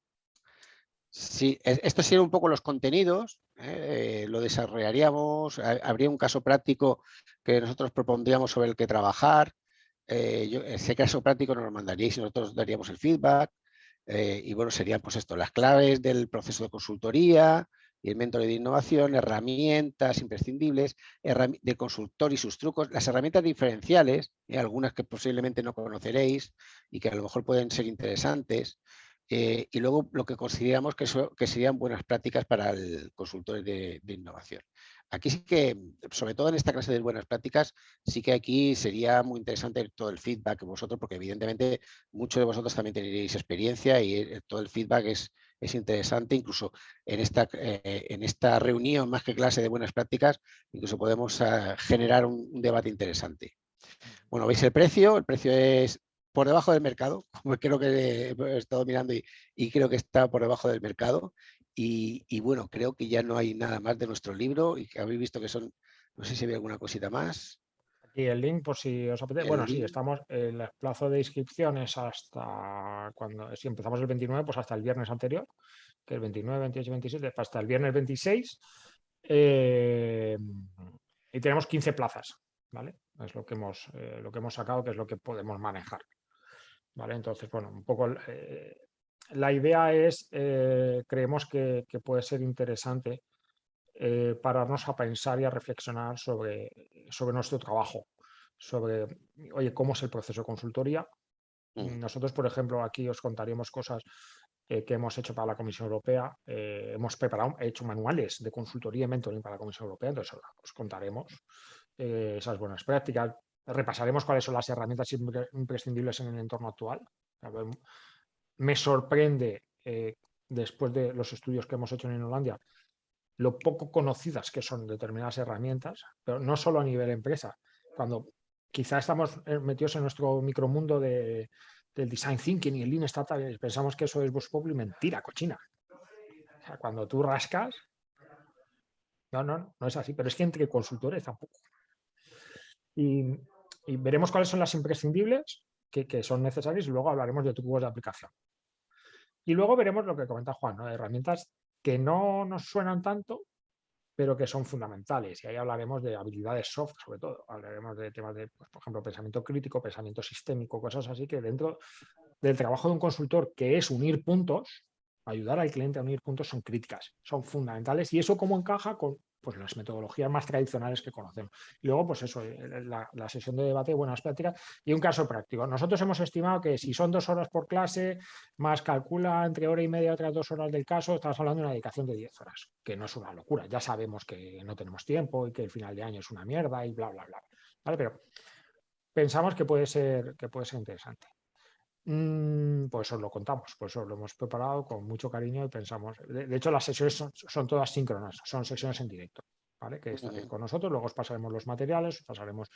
Sí, estos serían un poco los contenidos, lo desarrollaríamos, habría un caso práctico que nosotros propondríamos sobre el que trabajar. Ese caso práctico nos lo mandaríais y nosotros daríamos el feedback. Y bueno, serían pues esto, las claves del proceso de consultoría, y el mentor de innovación, herramientas imprescindibles, de consultor y sus trucos, las herramientas diferenciales, algunas que posiblemente no conoceréis y que a lo mejor pueden ser interesantes, y luego lo que consideramos que serían buenas prácticas para el consultor de innovación. Aquí sí que, sobre todo en esta clase de buenas prácticas, sí que aquí sería muy interesante todo el feedback de vosotros, porque evidentemente muchos de vosotros también tenéis experiencia y todo el feedback es interesante. Incluso en esta reunión, más que clase de buenas prácticas, incluso podemos generar un debate interesante. Bueno, veis el precio es por debajo del mercado, como creo que he estado mirando y creo que está por debajo del mercado. Y bueno, creo que ya no hay nada más de nuestro libro y que habéis visto que son, no sé si hay alguna cosita más. Y el link, por si os apetece. El Bueno, sí, link. estamos en el plazo de inscripciones hasta cuando, si empezamos el 29, pues hasta el viernes anterior, que el 29, 28, 27, hasta el viernes 26. Y tenemos 15 plazas, ¿vale? Es lo que hemos sacado, que es lo que podemos manejar, ¿vale? Entonces, bueno, un poco la idea es, creemos que puede ser interesante pararnos a pensar y a reflexionar sobre nuestro trabajo, sobre, oye, cómo es el proceso de consultoría. Nosotros, por ejemplo, aquí os contaremos cosas que hemos hecho para la Comisión Europea. Hemos hecho manuales de consultoría y mentoring para la Comisión Europea, entonces os contaremos esas buenas prácticas. Repasaremos cuáles son las herramientas imprescindibles en el entorno actual. Me sorprende, después de los estudios que hemos hecho en Holanda, lo poco conocidas que son determinadas herramientas, pero no solo a nivel empresa. Cuando quizá estamos metidos en nuestro micromundo del design thinking y el lean startup, pensamos que eso es vox populi, mentira, cochina. O sea, cuando tú rascas, no es así, pero es que entre consultores tampoco. Y veremos cuáles son las imprescindibles que son necesarias y luego hablaremos de trucos de aplicación. Y luego veremos lo que comenta Juan, ¿no? Herramientas que no nos suenan tanto, pero que son fundamentales. Y ahí hablaremos de habilidades soft, sobre todo. Hablaremos de temas de, pues, por ejemplo, pensamiento crítico, pensamiento sistémico, cosas así que dentro del trabajo de un consultor, que es unir puntos, ayudar al cliente a unir puntos, son críticas, son fundamentales. Y eso cómo encaja con, pues, las metodologías más tradicionales que conocemos. Y luego, pues eso, la sesión de debate, buenas prácticas y un caso práctico. Nosotros hemos estimado que si son 2 horas por clase, más calcula entre hora y media otras 2 horas del caso, estamos hablando de una dedicación de 10 horas, que no es una locura. Ya sabemos que no tenemos tiempo y que el final de año es una mierda y bla, bla, bla. ¿Vale? Pero pensamos que puede ser interesante. Pues os lo contamos, pues os lo hemos preparado con mucho cariño y pensamos. De hecho, las sesiones son todas síncronas, son sesiones en directo, ¿vale? Que estaréis con nosotros, luego os pasaremos los materiales, os pasaremos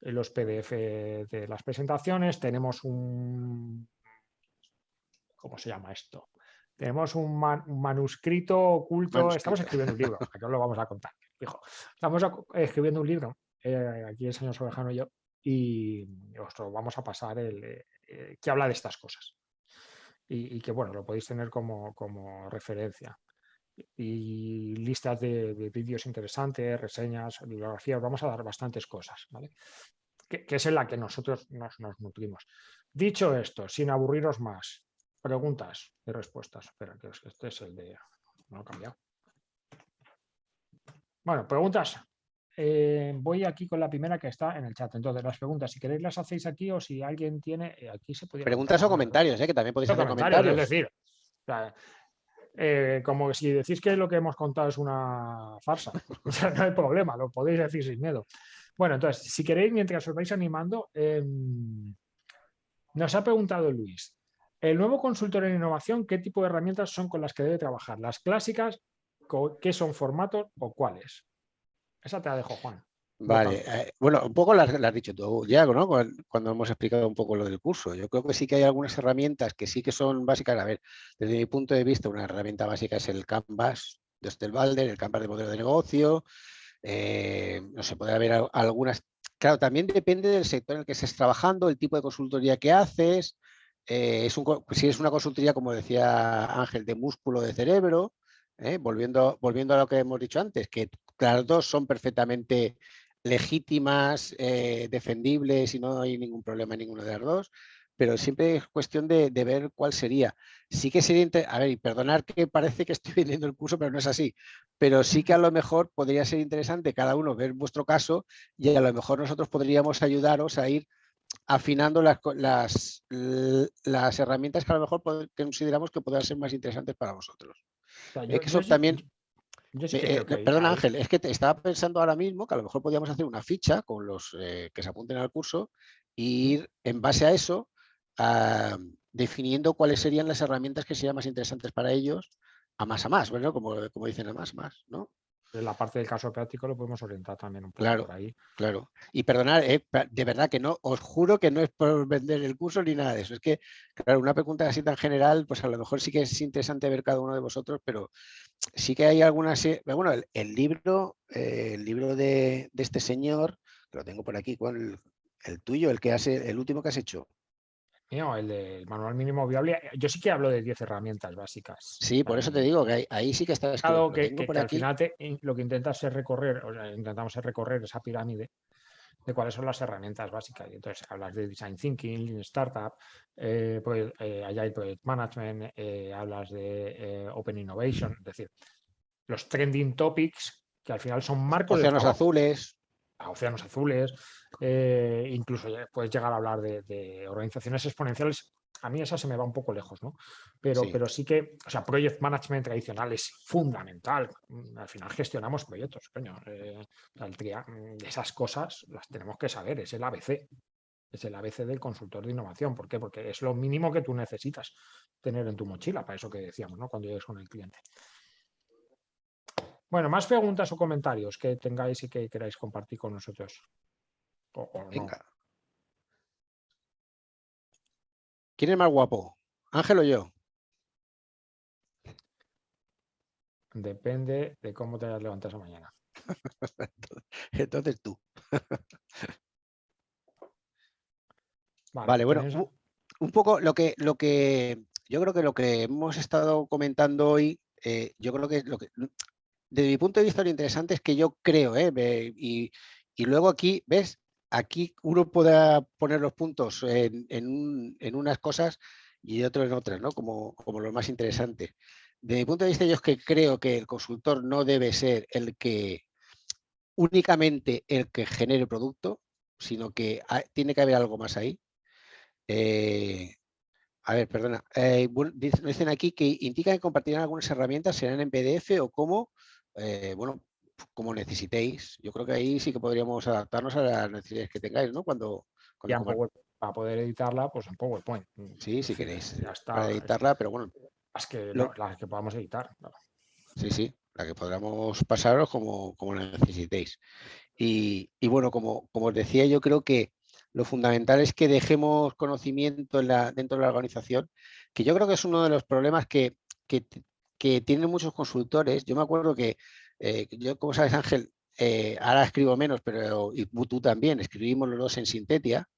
los PDF de las presentaciones, tenemos ¿cómo se llama esto? Tenemos un manuscrito oculto, estamos escribiendo un libro, aquí os lo vamos a contar, fijo. Estamos escribiendo un libro, aquí el señor Sobejano y yo, y os lo vamos a pasar que habla de estas cosas. Y que, bueno, lo podéis tener como referencia. Y listas de vídeos interesantes, reseñas, bibliografías, vamos a dar bastantes cosas, ¿vale? Que es en la que nosotros nos nutrimos. Dicho esto, sin aburriros más, preguntas y respuestas. Espera, que este es el de... No lo he cambiado. Bueno, preguntas. Voy aquí con la primera que está en el chat. Entonces, las preguntas, si queréis las hacéis aquí o si alguien tiene... aquí se podría... Preguntas o comentarios, que también podéis hacer comentarios. Es comentarios. decir, o sea, como si decís que lo que hemos contado es una farsa. O sea, no hay problema, lo podéis decir sin miedo. Bueno, entonces, si queréis, mientras os vais animando, nos ha preguntado Luis, el nuevo consultor en innovación, ¿qué tipo de herramientas son con las que debe trabajar? ¿Las clásicas? ¿Qué son formatos o cuáles? Esa te la dejo, Juan. Vale, bueno, un poco las has dicho tú, Yago, ¿no? Cuando hemos explicado un poco lo del curso. Yo creo que sí que hay algunas herramientas que sí que son básicas. A ver, desde mi punto de vista, una herramienta básica es el Canvas de Osterwalder, el Canvas de modelo de negocio. No sé, puede haber algunas. Claro, también depende del sector en el que estés trabajando, el tipo de consultoría que haces. Si es una consultoría, como decía Ángel, de músculo de cerebro, volviendo a lo que hemos dicho antes, que las dos son perfectamente legítimas, defendibles y no hay ningún problema en ninguna de las dos. pero siempre es cuestión de ver cuál sería. Sí que sería, a ver, y perdonar que parece que estoy vendiendo el curso, pero no es así, pero sí que a lo mejor podría ser interesante cada uno ver vuestro caso y a lo mejor nosotros podríamos ayudaros a ir afinando las herramientas que a lo mejor consideramos que podrán ser más interesantes para vosotros. O sea, Que eso también, yo sí que creo que perdona Ángel, es que te estaba pensando ahora mismo que a lo mejor podríamos hacer una ficha con los que se apunten al curso e ir en base a eso definiendo cuáles serían las herramientas que serían más interesantes para ellos a más, bueno, como dicen a más, ¿no? la parte del caso práctico lo podemos orientar también un poco Claro, por ahí. claro. Y perdonad, de verdad que no, os juro que no es por vender el curso ni nada de eso. Es que, claro, una pregunta así tan general, pues a lo mejor sí que es interesante ver cada uno de vosotros, pero sí que hay algunas. Bueno, el libro de este señor, que lo tengo por aquí, el tuyo, el último que has hecho. Mío, el del manual mínimo viable, yo sí que hablo de 10 herramientas básicas. Sí, por eso te digo que ahí sí que está escrito. Lo tengo por Que al aquí. final lo que intentas es recorrer, o sea, intentamos es recorrer esa pirámide de cuáles son las herramientas básicas. Y entonces hablas de Design Thinking, Lean Startup, Agile Project Management, hablas de Open Innovation, es decir, los trending topics que al final son marcos de Océanos trabajo. azules. A océanos azules, incluso puedes llegar a hablar de organizaciones exponenciales. A mí esa se me va un poco lejos, ¿no? Sí. Pero sí que, o sea, project management tradicional es fundamental. Al final gestionamos proyectos, coño. Esas cosas las tenemos que saber, es el ABC. Es el ABC del consultor de innovación. ¿Por qué? Porque es lo mínimo que tú necesitas tener en tu mochila, para eso que decíamos, ¿no? Cuando llegues con el cliente. Bueno, más preguntas o comentarios que tengáis y que queráis compartir con nosotros. O no. Venga. ¿Quién es más guapo? ¿Ángel o yo? Depende de cómo te hayas levantado esa mañana. Entonces tú. Vale, Vale, bueno, un poco lo que yo creo que lo que hemos estado comentando hoy, yo creo que desde mi punto de vista lo interesante es que yo creo, y luego aquí, ¿ves? Aquí uno pueda poner los puntos en unas cosas y otros en otras, ¿no? Como lo más interesante. Desde mi punto de vista, yo es que creo que el consultor no debe ser únicamente el que genere producto, sino que tiene que haber algo más ahí. A ver, perdona. Dicen aquí que indican que compartirán algunas herramientas, serán en PDF o como, bueno, como necesitéis. Yo creo que ahí sí que podríamos adaptarnos a las necesidades que tengáis, ¿no? ya para poder editarla, pues en PowerPoint. Sí, En si fin, queréis ya está. para editarla, pero bueno. Las que podamos editar. Claro. Sí, la que podamos pasaros como la necesitéis. Y bueno, como os decía, yo creo que lo fundamental es que dejemos conocimiento dentro de la organización, que yo creo que es uno de los problemas que tienen muchos consultores. Yo me acuerdo que yo, como sabes, Ángel, ahora escribo menos, pero y tú también, escribimos los dos en Sintetia.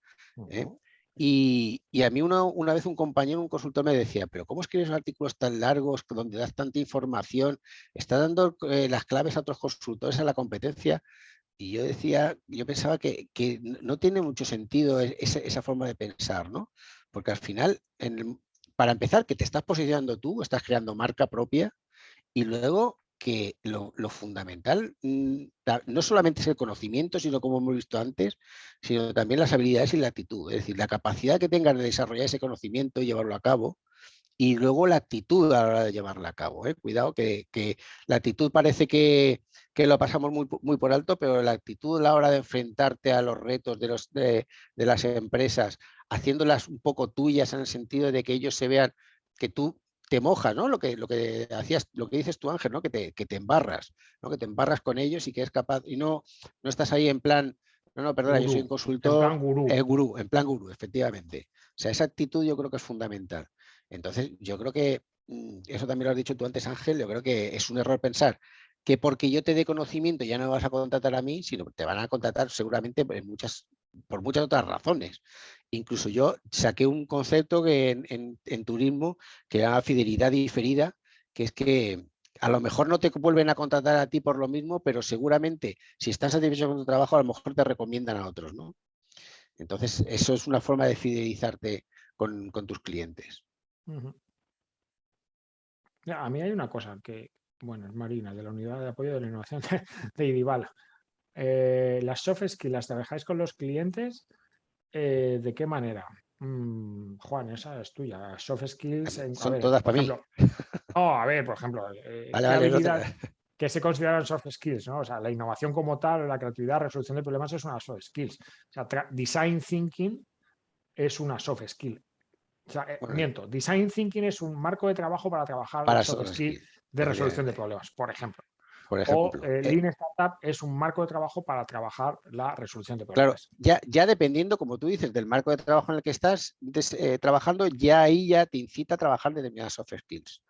Y a mí una vez un compañero, un consultor me decía, pero ¿cómo escribes artículos tan largos donde das tanta información? Está dando las claves a otros consultores a la competencia. Y yo pensaba que no tiene mucho sentido esa forma de pensar, ¿no? Porque al final, para empezar, que te estás posicionando tú, estás creando marca propia y luego que lo fundamental no solamente es el conocimiento, sino como hemos visto antes, sino también las habilidades y la actitud. Es decir, la capacidad que tengas de desarrollar ese conocimiento y llevarlo a cabo y luego la actitud a la hora de llevarla a cabo. Cuidado, que la actitud parece que lo pasamos muy por alto, pero la actitud a la hora de enfrentarte a los retos de las empresas, haciéndolas un poco tuyas en el sentido de que ellos se vean que tú te mojas, ¿no? Lo que hacías, lo que dices tú, Ángel, ¿no? Que te embarras, ¿no? Que te embarras con ellos y que es capaz, y no estás ahí en plan, no, perdona, yo soy un En plan consultor, gurú. gurú, en plan gurú, efectivamente. O sea, esa actitud yo creo que es fundamental. Entonces, yo creo que eso también lo has dicho tú antes, Ángel, yo creo que es un error pensar que porque yo te dé conocimiento ya no me vas a contratar a mí, sino que te van a contratar seguramente por muchas otras razones. Incluso yo saqué un concepto que en turismo que era fidelidad diferida, que es que a lo mejor no te vuelven a contratar a ti por lo mismo, pero seguramente si estás satisfecho con tu trabajo, a lo mejor te recomiendan a otros, ¿no? Entonces, eso es una forma de fidelizarte con tus clientes. Ujú. A mí hay una cosa que, bueno, es Marina, de la Unidad de Apoyo de la Innovación de IDIVAL. Las soft skills, ¿las trabajáis con los clientes? ¿De qué manera? Juan, esa es tuya. Soft skills, a Son ver, todas por para mí. ejemplo, oh, a ver, por ejemplo, Vale, ¿qué vale, no habilidad que se consideran soft skills, ¿no? O sea, la innovación como tal, la creatividad, resolución de problemas es una soft skills. O sea, design thinking es una soft skill. O sea, bueno, miento, design thinking es un marco de trabajo para trabajar la para soft soft skill skills, de resolución de efectivamente. problemas, por ejemplo. Por O ejemplo, Lean Startup es un marco de trabajo para trabajar la resolución de claro, problemas. ya dependiendo, como tú dices, del marco de trabajo en el que estás trabajando, ya ahí ya te incita a trabajar determinadas soft skills.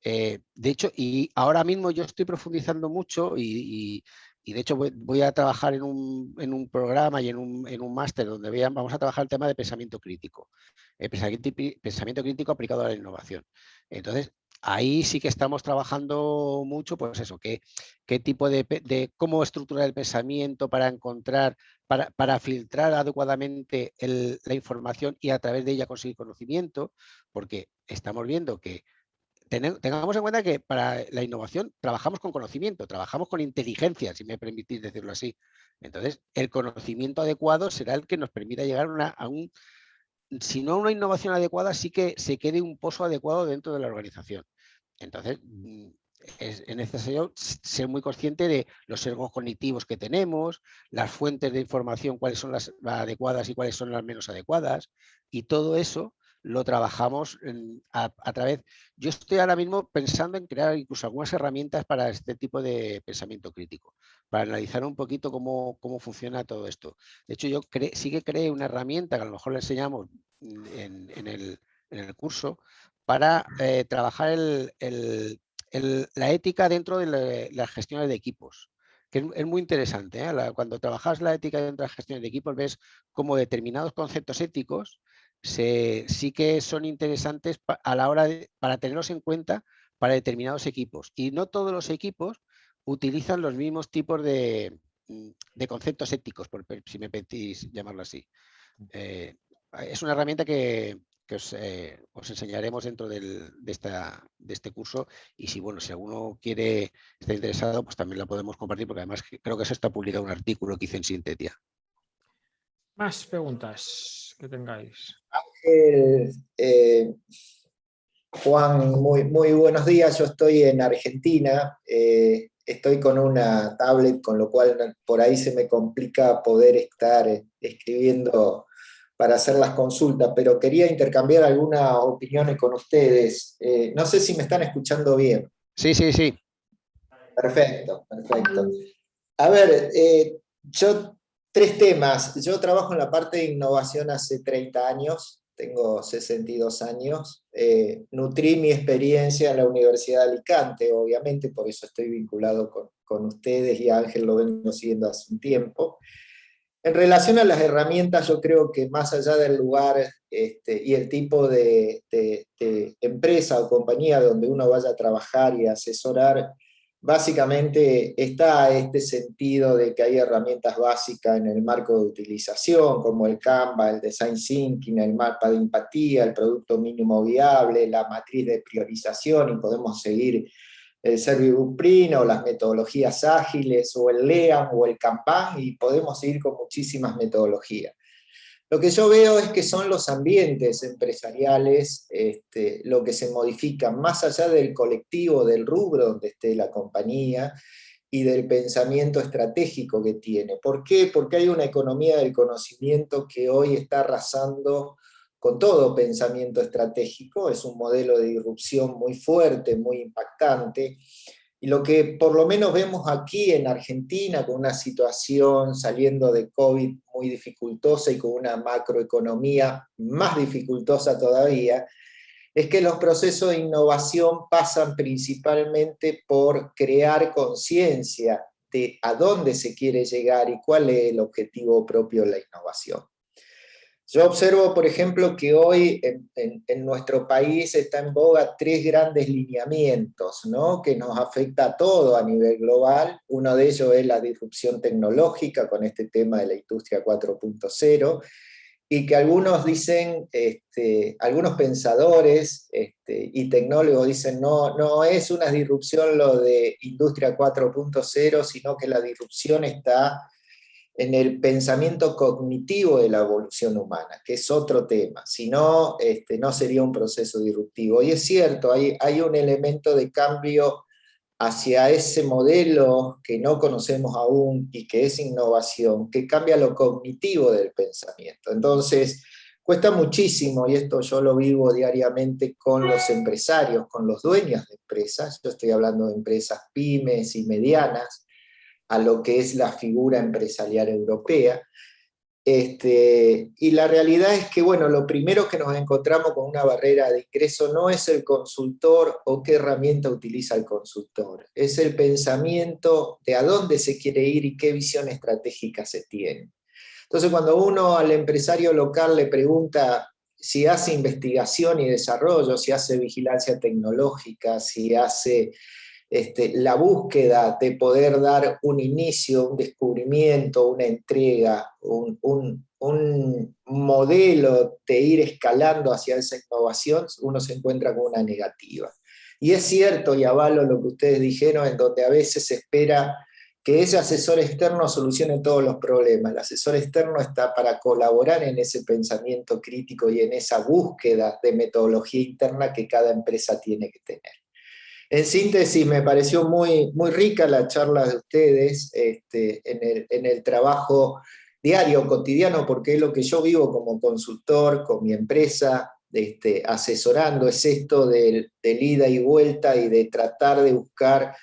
De hecho, y ahora mismo yo estoy profundizando mucho y de hecho voy a trabajar en un programa y en un máster donde vamos a trabajar el tema de pensamiento crítico. Pensamiento crítico aplicado a la innovación. Entonces, ahí sí que estamos trabajando mucho, pues eso, qué tipo de cómo estructurar el pensamiento para encontrar, para filtrar adecuadamente la información y a través de ella conseguir conocimiento, porque estamos viendo que tengamos en cuenta que para la innovación trabajamos con conocimiento, trabajamos con inteligencia, si me permitís decirlo así. Entonces, el conocimiento adecuado será el que nos permita llegar si no a una innovación adecuada, sí que se quede un pozo adecuado dentro de la organización. Entonces, es necesario ser muy consciente de los sesgos cognitivos que tenemos, las fuentes de información, cuáles son las adecuadas y cuáles son las menos adecuadas, y todo eso lo trabajamos a través. Yo estoy ahora mismo pensando en crear incluso algunas herramientas para este tipo de pensamiento crítico, para analizar un poquito cómo funciona todo esto. De hecho, yo sí que creé una herramienta que a lo mejor le enseñamos en el curso para trabajar la ética dentro de las gestiones de equipos, que es muy interesante. Cuando trabajas la ética dentro de las gestiones de equipos, ves cómo determinados conceptos éticos sí que son interesantes a la hora para tenerlos en cuenta para determinados equipos. Y no todos los equipos utilizan los mismos tipos de conceptos éticos, si me permitís llamarlo así. Es una herramienta que os enseñaremos dentro de este curso, y si alguno está interesado, pues también la podemos compartir, porque además creo que eso está publicado en un artículo que hice en Sintetia. Más preguntas que tengáis. Juan, muy buenos días. Yo estoy en Argentina. Estoy con una tablet, con lo cual por ahí se me complica poder estar escribiendo para hacer las consultas, pero quería intercambiar algunas opiniones con ustedes. No sé si me están escuchando bien. Sí, sí, sí. Perfecto, perfecto. A ver, tres temas. Yo trabajo en la parte de innovación hace 30 años, tengo 62 años. Nutrí mi experiencia en la Universidad de Alicante, obviamente, por eso estoy vinculado con ustedes, y Ángel lo vengo siguiendo hace un tiempo. En relación a las herramientas, yo creo que más allá del lugar y el tipo de empresa o compañía donde uno vaya a trabajar y asesorar, básicamente está este sentido de que hay herramientas básicas en el marco de utilización, como el Canva, el Design Thinking, el mapa de empatía, el producto mínimo viable, la matriz de priorización, y podemos seguir el Service o las metodologías ágiles, o el LEAN o el Kanban, y podemos seguir con muchísimas metodologías. Lo que yo veo es que son los ambientes empresariales lo que se modifica, más allá del colectivo, del rubro donde esté la compañía, y del pensamiento estratégico que tiene. ¿Por qué? Porque hay una economía del conocimiento que hoy está arrasando con todo pensamiento estratégico. Es un modelo de disrupción muy fuerte, muy impactante, y lo que por lo menos vemos aquí en Argentina, con una situación saliendo de COVID muy dificultosa y con una macroeconomía más dificultosa todavía, es que los procesos de innovación pasan principalmente por crear conciencia de a dónde se quiere llegar y cuál es el objetivo propio de la innovación. Yo observo, por ejemplo, que hoy en nuestro país está en boga tres grandes lineamientos, ¿no?, que nos afecta a todo a nivel global. Uno de ellos es la disrupción tecnológica, con este tema de la industria 4.0, y que algunos dicen, algunos pensadores y tecnólogos dicen, no es una disrupción lo de Industria 4.0, sino que la disrupción está en el pensamiento cognitivo de la evolución humana, que es otro tema. Si no, no sería un proceso disruptivo. Y es cierto, hay un elemento de cambio hacia ese modelo que no conocemos aún y que es innovación, que cambia lo cognitivo del pensamiento. Entonces, cuesta muchísimo, y esto yo lo vivo diariamente con los empresarios, con los dueños de empresas, yo estoy hablando de empresas pymes y medianas, a lo que es la figura empresarial europea. Y la realidad es que, bueno, lo primero que nos encontramos con una barrera de ingreso no es el consultor o qué herramienta utiliza el consultor, es el pensamiento de a dónde se quiere ir y qué visión estratégica se tiene. Entonces, cuando uno al empresario local le pregunta si hace investigación y desarrollo, si hace vigilancia tecnológica, si hace la búsqueda de poder dar un inicio, un descubrimiento, una entrega, un modelo de ir escalando hacia esa innovación, uno se encuentra con una negativa. Y es cierto, y avalo lo que ustedes dijeron, en donde a veces se espera que ese asesor externo solucione todos los problemas. El asesor externo está para colaborar en ese pensamiento crítico y en esa búsqueda de metodología interna que cada empresa tiene que tener. En síntesis, me pareció muy rica la charla de ustedes en el trabajo diario, cotidiano, porque es lo que yo vivo como consultor, con mi empresa, asesorando, es esto del ida y vuelta y de tratar de buscar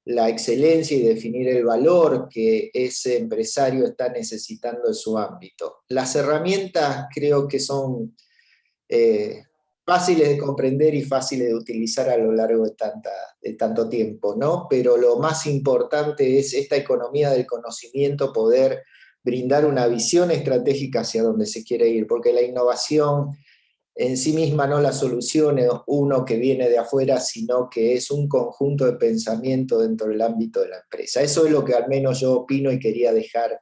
la excelencia y definir el valor que ese empresario está necesitando en su ámbito. Las herramientas creo que son fáciles de comprender y fáciles de utilizar a lo largo de tanto tiempo, ¿no? Pero lo más importante es esta economía del conocimiento, poder brindar una visión estratégica hacia donde se quiere ir, porque la innovación en sí misma no la soluciona uno que viene de afuera, sino que es un conjunto de pensamiento dentro del ámbito de la empresa. Eso es lo que al menos yo opino y quería dejar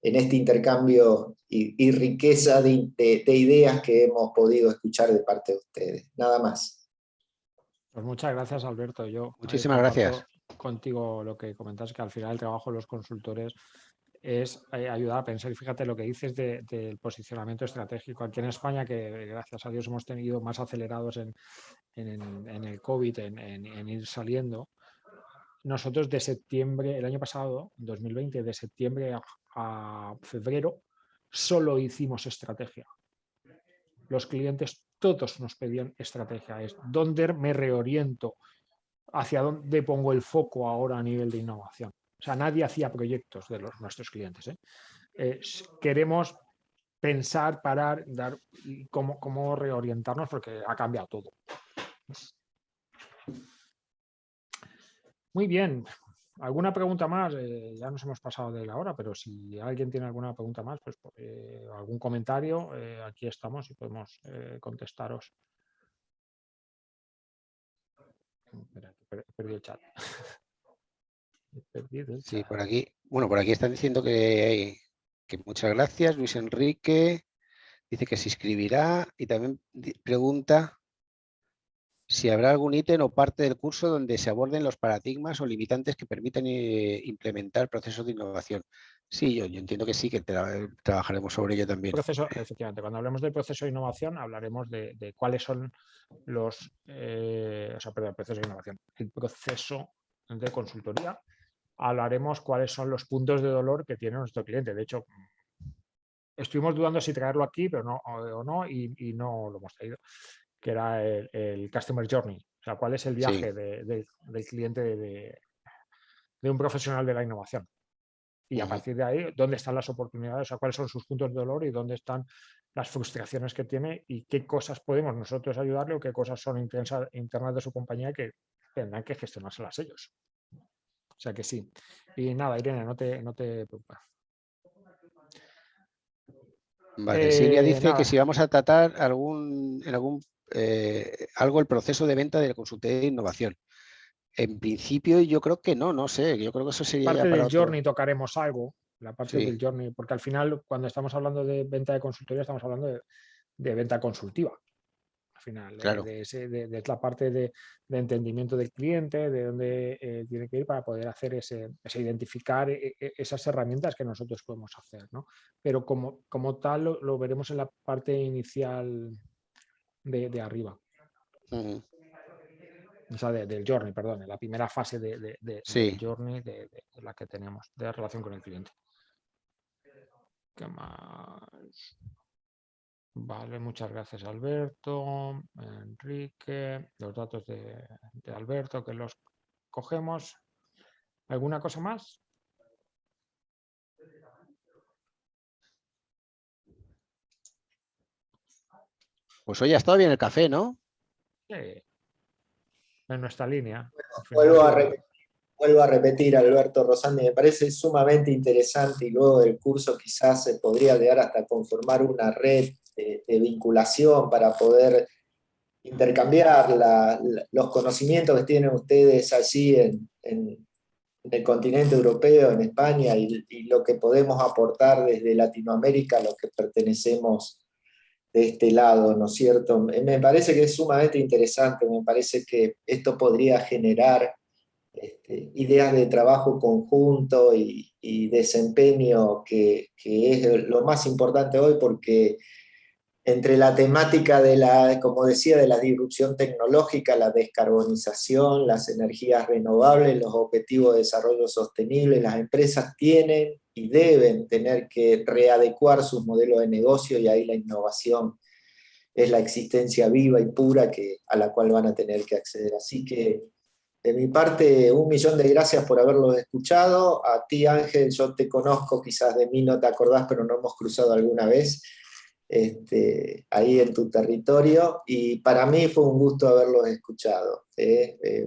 en este intercambio y riqueza de ideas que hemos podido escuchar de parte de ustedes. Nada más. Pues muchas gracias, Alberto. Yo Muchísimas comparto gracias. contigo lo que comentas, que al final el trabajo de los consultores es ayudar a pensar. Y fíjate lo que dices del posicionamiento estratégico. Aquí en España, que gracias a Dios hemos tenido más acelerados en el COVID, en ir saliendo, nosotros de septiembre, el año pasado, 2020, de septiembre a febrero, solo hicimos estrategia. Los clientes todos nos pedían estrategia. Es dónde me reoriento, hacia dónde pongo el foco ahora a nivel de innovación. O sea, nadie hacía proyectos de nuestros clientes. Queremos pensar, parar, dar cómo reorientarnos, porque ha cambiado todo. Muy bien. ¿Alguna pregunta más? Ya nos hemos pasado de la hora, pero si alguien tiene alguna pregunta más, pues algún comentario, aquí estamos y podemos contestaros. Espera, he perdido el chat. Sí, por aquí. Bueno, por aquí están diciendo que muchas gracias. Luis Enrique dice que se inscribirá y también pregunta si habrá algún ítem o parte del curso donde se aborden los paradigmas o limitantes que permiten implementar procesos de innovación. Sí, yo entiendo que sí, que trabajaremos sobre ello también. Efectivamente, cuando hablemos del proceso de innovación, hablaremos de cuáles son los... el proceso de innovación, el proceso de consultoría. Hablaremos cuáles son los puntos de dolor que tiene nuestro cliente. De hecho, estuvimos dudando si traerlo aquí, pero no, y no lo hemos traído, que era el Customer Journey. O sea, cuál es el viaje del cliente de un profesional de la innovación. Y a partir de ahí, ¿dónde están las oportunidades? O sea, ¿cuáles son sus puntos de dolor y dónde están las frustraciones que tiene y qué cosas podemos nosotros ayudarle o qué cosas son internas de su compañía que tendrán que gestionárselas ellos? O sea que sí. Y nada, Irene, no te preocupes. Vale, Silvia dice que si vamos a tratar algo el proceso de venta de la consultoría de innovación. En principio yo creo que no sé, yo creo que eso sería parte ya para del otro. Journey tocaremos algo, la parte Sí. del journey, porque al final cuando estamos hablando de venta de consultoría estamos hablando de venta consultiva. Al final, Claro. de la parte de entendimiento del cliente, de dónde tiene que ir para poder hacer ese identificar esas herramientas que nosotros podemos hacer, ¿no? Pero como tal lo veremos en la parte inicial de arriba. O sea, del journey, perdón, en la primera fase del Sí. journey de la que tenemos, de relación con el cliente. ¿Qué más? Vale, muchas gracias Alberto, Enrique, los datos de Alberto que los cogemos. ¿Alguna cosa más? Pues hoy ha estado bien el café, ¿no? Sí, en nuestra línea. Al final Vuelvo ha a sido- repetir. Vuelvo a repetir, Alberto Rosandi, me parece sumamente interesante y luego del curso quizás se podría llegar hasta conformar una red de vinculación para poder intercambiar los conocimientos que tienen ustedes allí en el continente europeo, en España, y lo que podemos aportar desde Latinoamérica, los que pertenecemos de este lado, ¿no es cierto? Me parece que es sumamente interesante, me parece que esto podría generar ideas de trabajo conjunto y desempeño que es lo más importante hoy porque entre la temática de como decía, de la disrupción tecnológica, la descarbonización, las energías renovables, los objetivos de desarrollo sostenible, las empresas tienen y deben tener que readecuar sus modelos de negocio y ahí la innovación es la existencia viva y pura a la cual van a tener que acceder. Así que de mi parte, 1.000.000 de gracias por haberlos escuchado. A ti, Ángel, yo te conozco, quizás de mí no te acordás, pero nos hemos cruzado alguna vez ahí en tu territorio. Y para mí fue un gusto haberlos escuchado.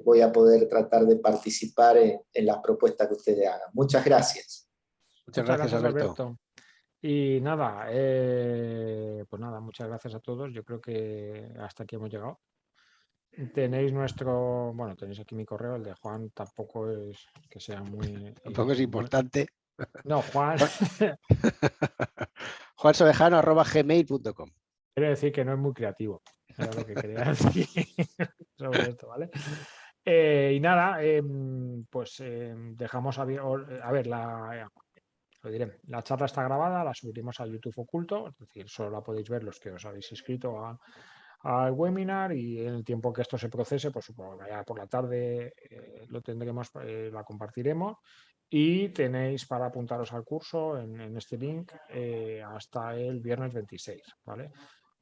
Voy a poder tratar de participar en las propuestas que ustedes hagan. Muchas gracias. Muchas Muchas gracias, gracias, Alberto. Alberto. Y nada, pues nada, muchas gracias a todos. Yo creo que hasta aquí hemos llegado. Tenéis tenéis aquí mi correo, el de Juan tampoco es que sea muy... Tampoco es importante. No, Juan, juansovejano@gmail.com. quiero decir que no es muy creativo. Era lo que quería decir sobre esto, ¿vale? Y nada, pues dejamos abierto, a ver, lo diré, la charla está grabada, la subiremos a YouTube oculto, es decir, solo la podéis ver los que os habéis inscrito al webinar y en el tiempo que esto se procese, pues supongo que ya por la tarde lo tendremos, la compartiremos y tenéis para apuntaros al curso en este link hasta el viernes 26, ¿vale?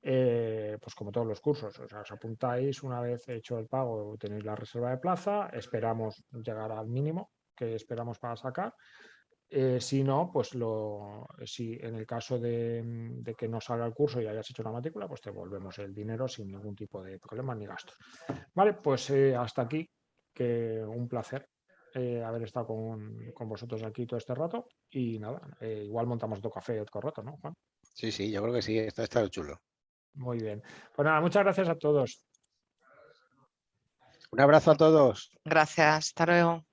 Pues como todos los cursos, o sea, os apuntáis una vez hecho el pago, tenéis la reserva de plaza, esperamos llegar al mínimo que esperamos para sacar. Si no, pues si en el caso de que no salga el curso y hayas hecho la matrícula, pues te devolvemos el dinero sin ningún tipo de problema ni gastos. Vale, pues hasta aquí, que un placer haber estado con vosotros aquí todo este rato y nada, igual montamos otro café otro rato, ¿no, Juan? Sí, yo creo que sí, está chulo. Muy bien. Pues nada, muchas gracias a todos. Un abrazo a todos. Gracias, hasta luego.